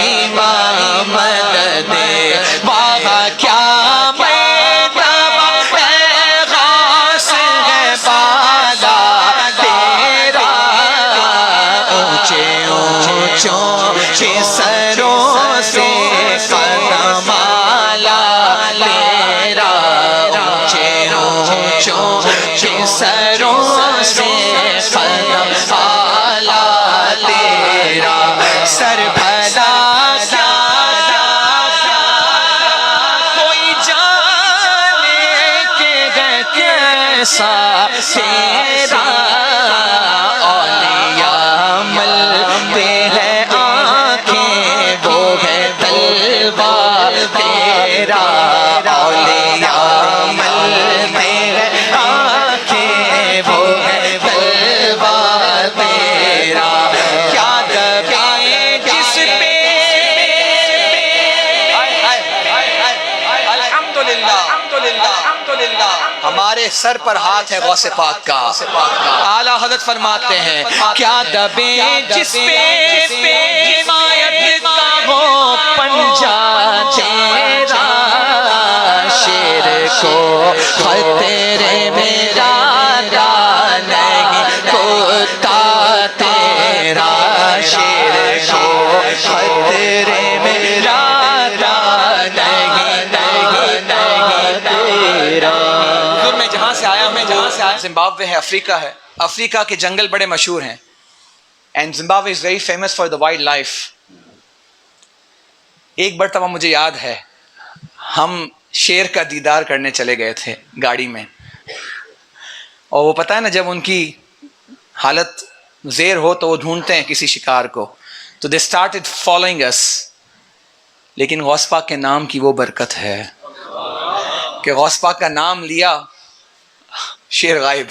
امام مدد وہاں کیا سروں سے قدم آلا تیرا اونچے اونچے سروں سے قدم آلا تیرا سر بھلا کوئی جانے کہ کیسا تیرا اولیاء ملتے ہیں تیرا اولیاء ملتے ہیں آنکھیں وہ ہے تلوار تیرا کیا دبائیں جس پہ الحمدللہ ہمارے سر پر ہاتھ ہے غوث پاک کا اعلیٰ حضرت فرماتے ہیں کیا دبیں جس پہ حمایت کا ہو پنجا تیرا شیر کو خطرے میں ڈالا نہیں کتا تیرا شیر کو خطرے میں ڈالا نہیں تیرا میں جہاں سے آیا زمبابوے ہے، افریقہ ہے. افریقہ کے جنگل بڑے مشہور ہیں and Zimbabwe is very famous for the wildlife. ایک مرتبہ مجھے یاد ہے ہم شیر کا دیدار کرنے چلے گئے تھے گاڑی میں، اور وہ پتہ ہے نا جب ان کی حالت زیر ہو تو وہ ڈھونڈتے ہیں کسی شکار کو، تو دے اسٹارٹڈ فالوئنگ اس. لیکن غوث پاک کے نام کی وہ برکت ہے کہ غوث پاک کا نام لیا شیر غائب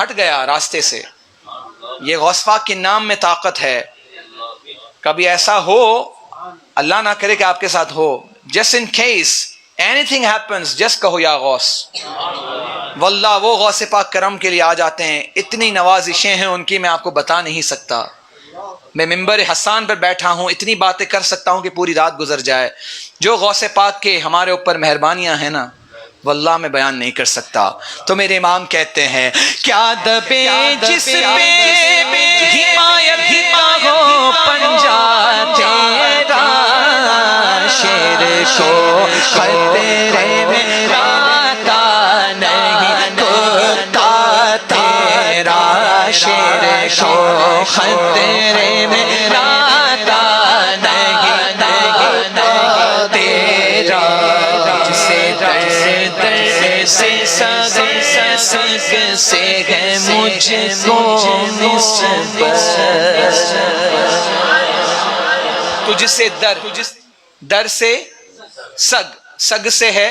ہٹ گیا راستے سے. یہ غوث پاک کے نام میں طاقت ہے. کبھی ایسا ہو، اللہ نہ کرے کہ آپ کے ساتھ ہو، just in case anything happens just کہو یا غوث. واللہ وہ غوث پاک کرم کے لیے آ جاتے ہیں. اتنی نوازشیں ہیں ان کی میں آپ کو بتا نہیں سکتا. میں ممبر حسان پر بیٹھا ہوں، اتنی باتیں کر سکتا ہوں کہ پوری رات گزر جائے. جو غوث پاک کے ہمارے اوپر مہربانیاں ہیں نا، واللہ میں بیان نہیں کر سکتا. تو میرے امام کہتے ہیں کیا دبے جس پہ حمایت ہو پنجا تیرا شیر کو خطرے میں راتا نہیں کتا تیرا شیر کو خطرے میں راتا نہیں تیرا جسے در سے سگ سے ہے مجھ کو نسبت. تجھ سے در سے سگ سے ہے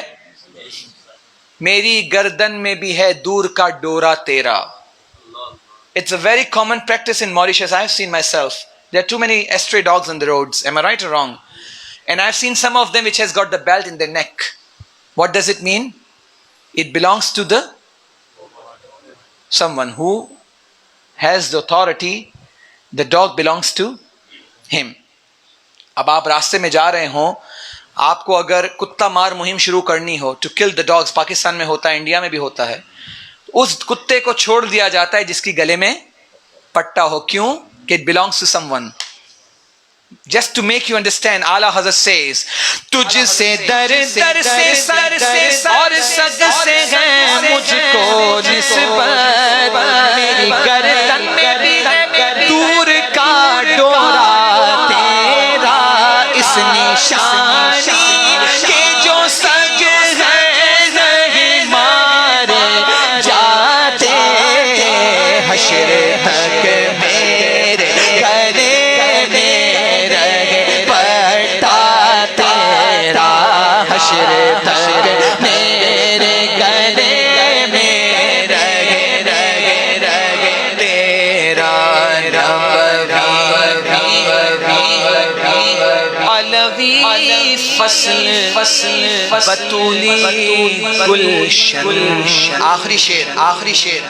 میری گردن میں بھی ہے دور کا ڈورا تیرا. It's a very common practice in Mauritius. I have seen myself. There are too many stray dogs on the roads. Am I right or wrong? And I've seen some of them which has got the belt in their neck. What does it mean? It belongs to the someone who has the authority. The dog belongs to him. اب آپ راستے میں جا رہے ہوں، آپ کو اگر کتا مار مہم شروع کرنی ہو to kill the dogs, Pakistan میں ہوتا ہے، انڈیا میں بھی ہوتا ہے، اس کتے کو چھوڑ دیا جاتا ہے جس کی گلے میں پٹا ہو. کیوں؟ کہ it belongs to someone. Just to make you understand, Ala Hazrat says, تجھ سے در سے سر سے اور سگ سے ہے مجھ کو نسبت، میری گردن میں بھی ہے دور کا ڈورا تیرا. اس نشانی کے جو سگ ہے نہیں مارے جاتے، حشر تک میرے گلے حشر تک میرے گلے میں فصل بطولی گلشن. آخری شیر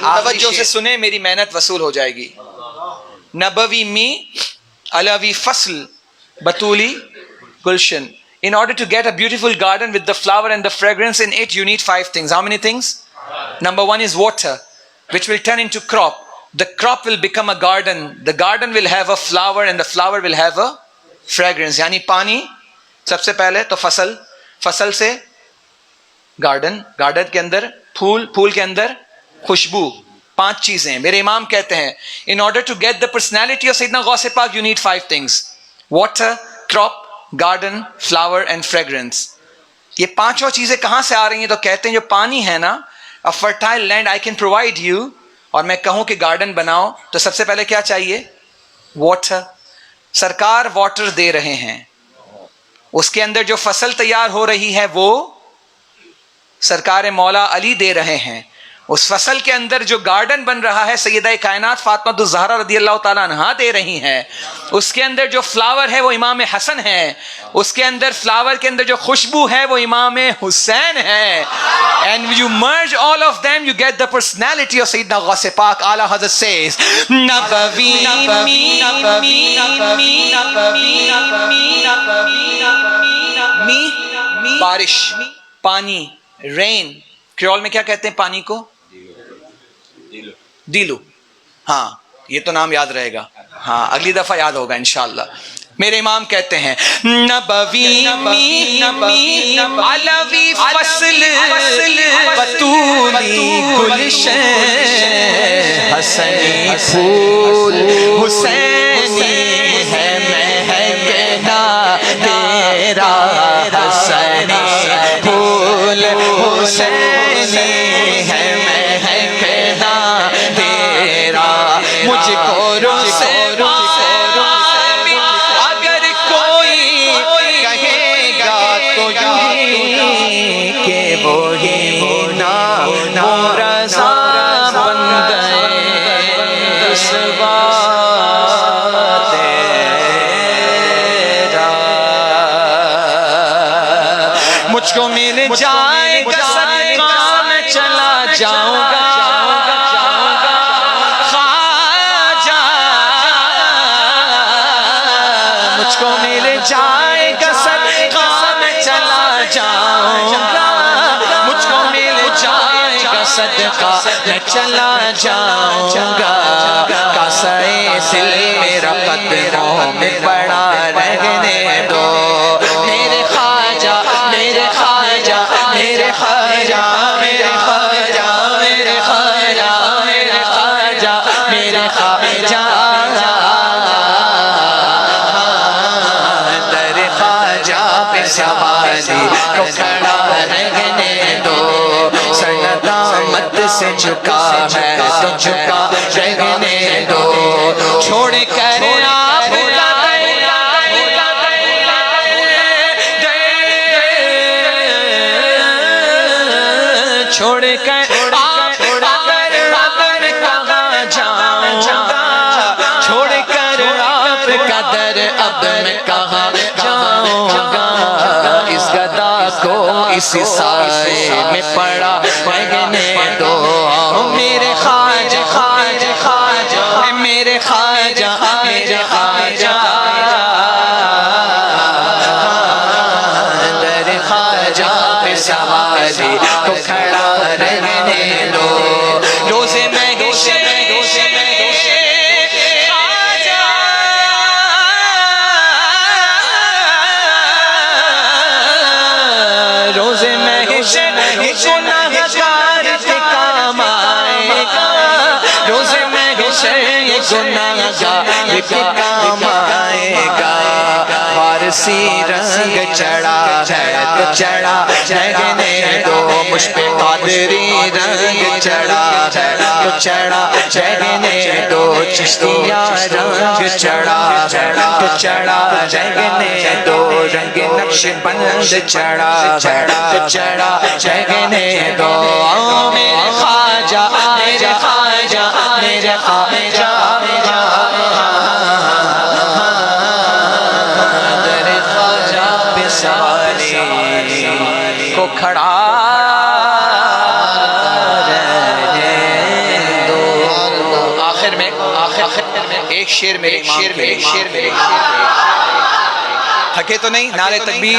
توجہ سے سنیں، میری محنت وصول ہو جائے گی. نبوی می علوی فصل بطولی gulshan. In order to get a beautiful garden with the flower and the fragrance in it, you need 5 things. How many things? Number 1 is water, which will turn into crop. The crop will become a garden. The garden will have a flower and the flower will have a fragrance. Yani pani, sabse pehle to fasal se garden ke andar phool ke andar khushboo. 5 چیزیں ہیں. میرے امام کہتے ہیں in order to get the personality of Sayyidina Ghaus Pak, you need 5 things: water, crop, garden, flower and fragrance. یہ 5 چیزیں کہاں سے آ رہی ہیں؟ تو کہتے ہیں جو پانی ہے نا, a fertile land I can provide you, اور میں کہوں کہ گارڈن بناؤ تو سب سے پہلے کیا چاہیے؟ واٹر. سرکار واٹر دے رہے ہیں. اس کے اندر جو فصل تیار ہو رہی ہے وہ سرکار مولا علی دے رہے ہیں. اس فصل کے اندر جو گارڈن بن رہا ہے سیدہ کائنات فاطمہ الزہرا رضی اللہ تعالیٰ عنہا دے رہی ہیں. اس کے اندر جو فلاور ہے وہ امام حسن ہے. اس کے اندر فلاور کے اندر جو خوشبو ہے وہ امام حسین ہے. And you merge all of them, you get the personality of Sayyidina Ghaus Pak. Ala Hazrat says, Nabawi mi بارش, پانی, رین. کریول میں کیا کہتے ہیں پانی کو؟ دیلو. ہاں یہ تو نام یاد رہے گا, ہاں اگلی دفعہ یاد ہوگا انشاءاللہ. میرے امام کہتے ہیں نبوی می علوی فصل بطولی گلشن حسنی پھول حسینی ہے مہکنا تیرا حسنی پھول حسینی ہے مہکنا تیرا. مجھ کو رسوا اگر کوئی کہے گا تو یہی کہ وہی نام رضا بن گئے رسوا تیرا. مجھ کو مل جائے گا صدقہ میں چلا جاؤں گا خواجہ. مجھ کو مل جائے گا صدقہ میں چلا جاؤں گا. مجھ کو مل جائے گا صدقہ میں چلا جاؤں گا. کاسے دل میرا قدموں میں پڑا رہنے دو میرے خواجہ میرے خواجہ میرے خواجہ میرے خواجہ میرے خواجہ میرے خواجہ میرے خواجہ. در خواجہ پہ سواری کو کھڑا رہنے دو. سردامت سے جھکا ہے تو جھکا رہنے دو. چھوڑ کر آپ چھوڑ کر اگر کہاں جاؤں گا, چھوڑ کر آپ کا در اب میں کہاں جاؤں گا. اس گدا کو اس سائے میں پڑا رہنے دو میرے خواجہ خواجہ خواجہ میرے خواجہ میرے خواجہ. در خواجہ پہ سواری کو کھڑا رہنے دو. روزے میں روزے میں گناہگار کے کام آئے گا. روزے میں یہ گناہگار کے کام آئے گا. فارسی رنگ چڑھا ہے تو چڑھا رہنے دو. مجھ پہ قادری رنگ چڑھا ہے تو چڑھا رہنے دو. چشتیہ رنگ چڑھا ہے تو چڑھا رہنے دو. رنگ نقش بند چڑھا تو چڑھا رہنے دو. میرے خواجہ میرے خواجہ میرے خواجہ در خواجہ پہ سواری آخر میں ایک شیر میرے امام کے لیے تھکے تو نہیں؟ نعرہ تکبیر.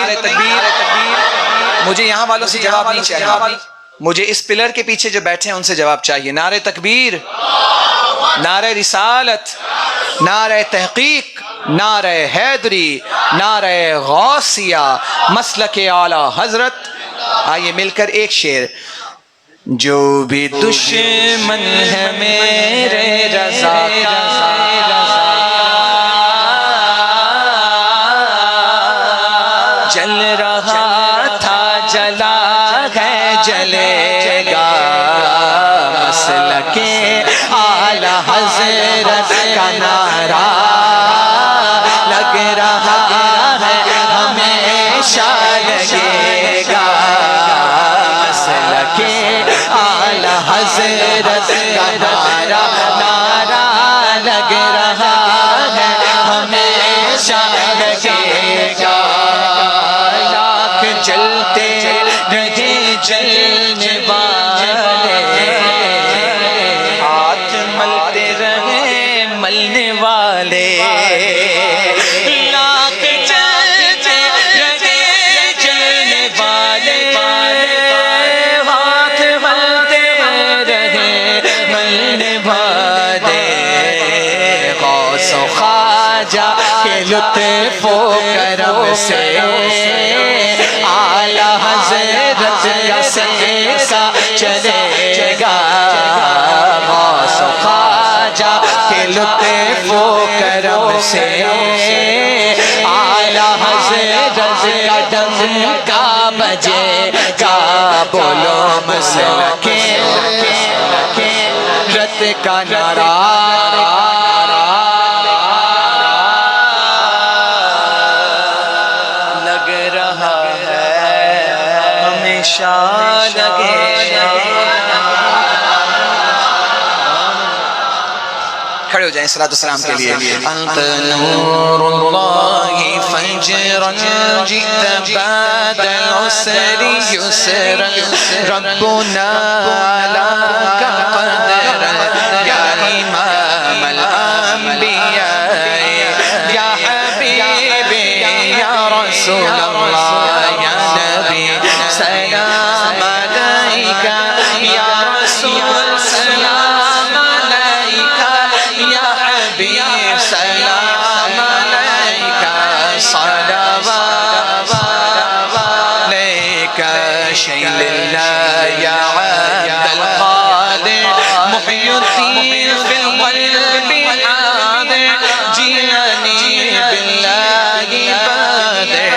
مجھے یہاں والوں سے جواب نہیں چاہیے، مجھے اس پلر کے پیچھے جو بیٹھے ہیں ان سے جواب چاہیے. نعرہ تکبیر، نعرہ رسالت، نعرہ تحقیق، نعرہ حیدری، نعرہ غوثیہ، مسلک اعلی حضرت. آئیے مل کر ایک شعر. جو بھی دشمن ہے میرے رضا جل رہا تھا جلا ہے جلے گا، مسلک اعلی حضرت کا نعرہ لگ رہا ہے ہمیشہ لگے گا، مسلک اعلی حضرت کا نعرہ لگ رہا ہے ہمیشہ لگے گا. جلتے رہے جلنے والے، ہاتھ ملتے رہے ملنے والے، لاکھ جلتے رہے جلنے والے، ہاتھ ملتے رہے ملنے والے. غوث و خواجہ کے لطف و کرم سے اعلی حضرت کا سلسلہ چلے گا. غوث و خواجہ کے لطف و کرم سے اعلی حضرت کا ڈنکا بجے گا. بولو مسلک رت کا نعرہ لگ رہا ہے ہمیشہ لگے گا. کھڑے ہو جائیں صلاۃ والسلام کے لیے. انت نور اللہ فجرا جئت بعد العسر یسرا ربنا لك قدرا یا امام الانبیاء یا حبیبی یا رسول اللہ یا نبی سلام علیکہ یا رسول سلام علیکہ یا حبیب سلام علیکہ صلوات علیکہ شیل اللہ یا عبد القادر محی الدین فی القلب حاضر جیلانی باللہ بادر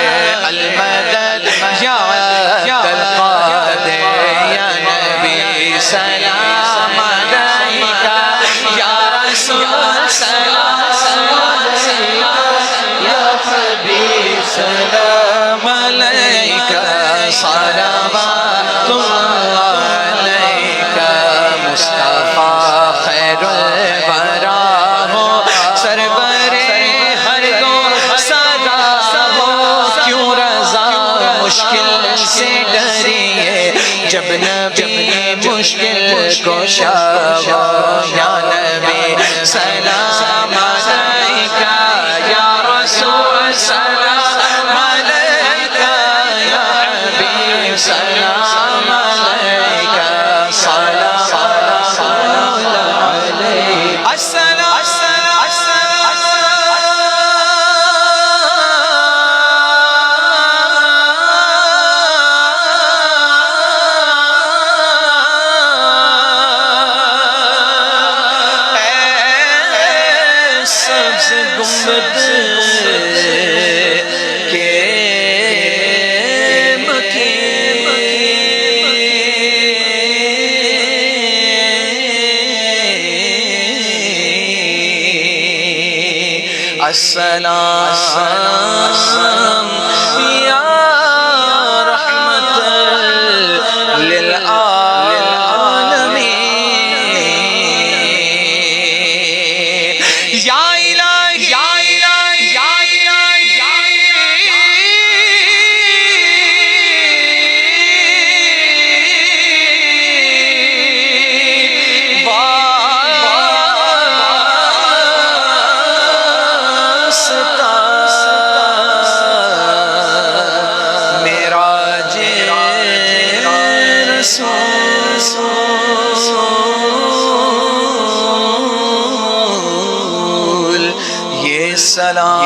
المدد یا عبد القادر یا نبی سلام علیکہ یا رسول سلام علیکہ یا حبیب سلام علیکہ صلوات اللہ علیکہ. مصطفیٰ خیر الورا ہو سرور ہر دو سدا ہو، کیوں رضا مشکل سے ڈریے جب نبی مشکل کشا ہو. یا نبی سلام علیکہ یا رسول سلام علیکہ یا حبیب سلام علیکہ صلوات اللہ علیکہ. السلام سبز گنبد کے السلام یا رحمت للعالمین. یا الہی یا الہی یا الہی سلام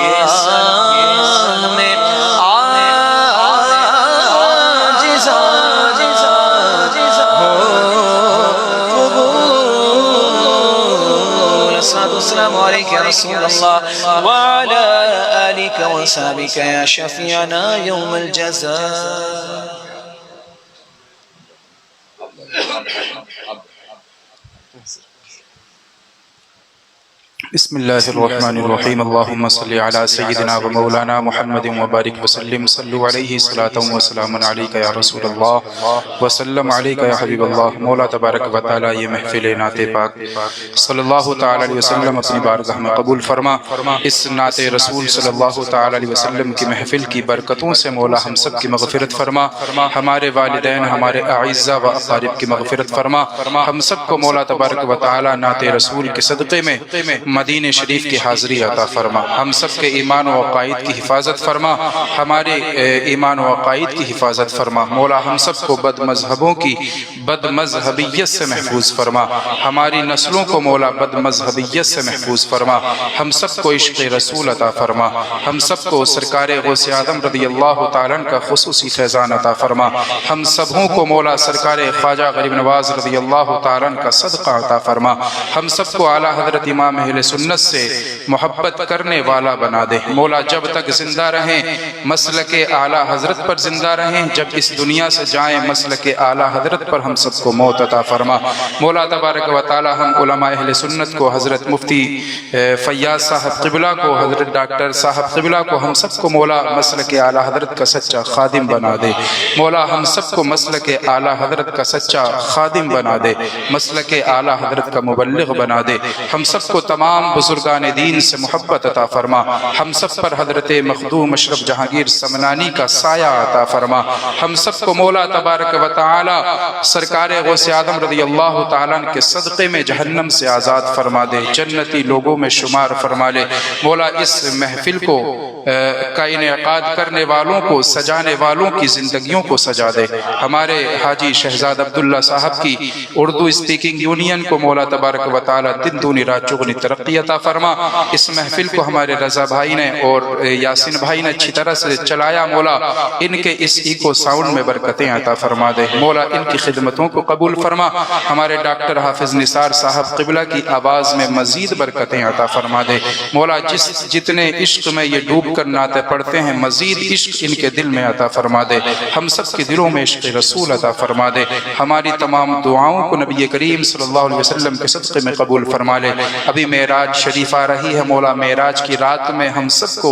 السلام عليك يا رسول الله وعلى آلك وصحبك يا شفيعنا يوم الجزاء. بسم الله الرحمن الرحيم اللهم صل على سيدنا ومولانا محمد وبارك وسلم صلوا عليه صلاة وسلام عليك يا رسول الله وسلم عليك يا حبيب الله. مولا تبارک و تعالی یہ محفل نعت پاک صلی اللہ تعالی علیہ وسلم اپنی بارگاہ میں قبول فرما. اس نعت رسول صلی اللہ تعالی علیہ وسلم کی محفل کی برکتوں سے مولا ہم سب کی مغفرت فرما. ہمارے والدین ہمارے اعزاء و اقارب کی مغفرت فرما. ہم سب کو مولا تبارک و تعالی نعت رسول کے صدقے میں مدینہ شریف کی حاضری عطا فرما. ہم سب کے ایمان و عقائد کی حفاظت فرما. ہمارے ایمان و عقائد کی حفاظت فرما. مولا ہم سب کو بد مذہبوں کی بد مذہبیت سے محفوظ فرما. ہماری نسلوں کو مولا بد مذہبیت سے محفوظ فرما. ہم سب کو عشق رسول عطا فرما. ہم سب کو سرکار غوث اعظم رضی اللہ تعالیٰ کا خصوصی فیضان عطا فرما. ہم سبوں کو مولا سرکار خواجہ غریب نواز رضی اللہ تعالیٰ کا صدقہ عطا فرما. ہم سب کو اعلیٰ حضرت امام اہل سنت سے محبت کرنے والا بنا دے. مولا جب تک زندہ رہیں مسلک اعلیٰ حضرت پر زندہ رہیں. جب اس دنیا سے جائیں مسلک اعلیٰ حضرت پر ہم سب کو موت عطا فرما. مولا تبارک و تعالی ہم علماء اہل سنت کو حضرت مفتی فیاض صاحب قبلہ کو حضرت ڈاکٹر صاحب قبلہ کو ہم سب کو مولا مسلک اعلیٰ حضرت کا سچا خادم بنا دے. مولا ہم سب کو مسلک اعلیٰ حضرت کا سچا خادم بنا دے. مسلک اعلیٰ حضرت کا مبلغ بنا دے. ہم سب کو تمام بزرگان دین سے محبت عطا فرما. ہم سب پر حضرت مخدوم اشرف جہانگیر سمنانی کا سایہ عطا فرما. ہم سب کو مولا تبارک و تعالی سرکار غوث اعظم رضی اللہ تعالیٰ کے صدقے میں جہنم سے آزاد فرما دے. جنتی لوگوں میں شمار فرما لے. مولا اس محفل کو کا انعقاد کرنے والوں کو سجانے والوں کی زندگیوں کو سجا دے. ہمارے حاجی شہزاد عبداللہ صاحب کی اردو اسپیکنگ یونین کو مولا تبارک و تعالی دن دونی رات چگنی ترقی عطا فرما. اس محفل کو ہمارے رضا بھائی نے اور یاسین بھائی نے اچھی طرح سے چلایا. مولا ان کے اس ایکو ساؤنڈ میں برکتیں عطا فرما دے. مولا ان کی خدمتوں کو قبول فرما. ہمارے ڈاکٹر حافظ نثار صاحب قبلہ کی آواز میں مزید برکتیں عطا فرما دے. مولا جتنے عشق میں یہ ڈوب کر نعتیں پڑھتے ہیں مزید عشق ان کے دل میں عطا فرما دے. ہم سب کے دلوں میں عشق رسول عطا فرما دے. ہماری تمام دعاؤں کو نبی کریم صلی اللہ علیہ وسلم کے صدقے میں قبول فرما لے. ابھی معراج شریف آ رہی ہے. مولا معراج کی رات میں ہم سب کو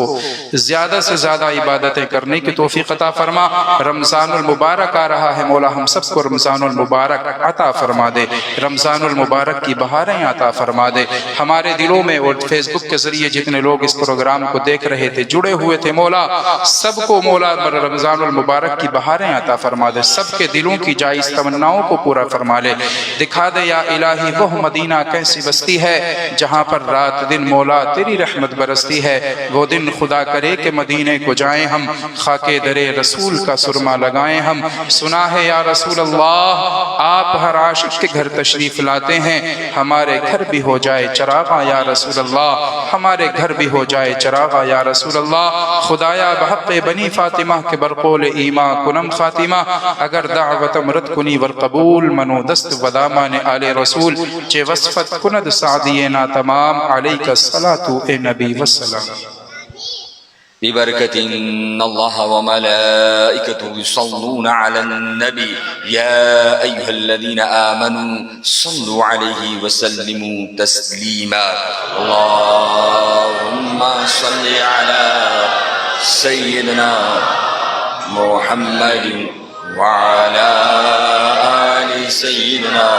زیادہ سے زیادہ عبادتیں کرنے کی توفیق عطا فرما. رمضان المبارک آ رہا ہے. مولا ہم سب کو رمضان المبارک عطا فرما دے. رمضان المبارک کی بہاریں عطا فرما دے. ہمارے دلوں میں اور فیس بک کے ذریعے جتنے لوگ اس پروگرام کو دیکھ رہے تھے جڑے ہوئے تھے مولا سب کو مولا رمضان المبارک کی بہاریں عطا فرما دے. سب کے دلوں کی جائز تمناؤں کو پورا فرما لے. دکھا دے یا الہی وہ مدینہ کیسی بستی ہے جہاں پر رات دن مولا تیری رحمت برستی ہے. وہ دن خدا کرے کہ مدینے کو جائیں ہم خاک در رسول کا سرما لگائیں ہم. سنا ہے یا رسول اللہ آپ ہر عاشق کے گھر تشریف لاتے ہیں. ہمارے گھر بھی ہو جائے چراغاں یا رسول اللہ. ہمارے گھر بھی ہو جائے چراغاں یا رسول اللہ. خدایا بحق بنی فاطمہ کے برقول ایما کنم خاتمہ. اگر دعوت مرد کنی ورقبول منو دست ودامان آل رسول چے وصفت کند سعدینا تمام علیک الصلاة اے نبی والسلام. ببركة إن الله وملائكته يصلون على النبي يا أيها الذين آمنوا صلوا عليه وسلموا تسليما. اللهم صل على سيدنا محمد وعلى آل سيدنا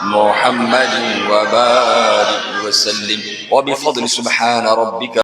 محمد وبارك وسلم. وبفضل سبحان ربك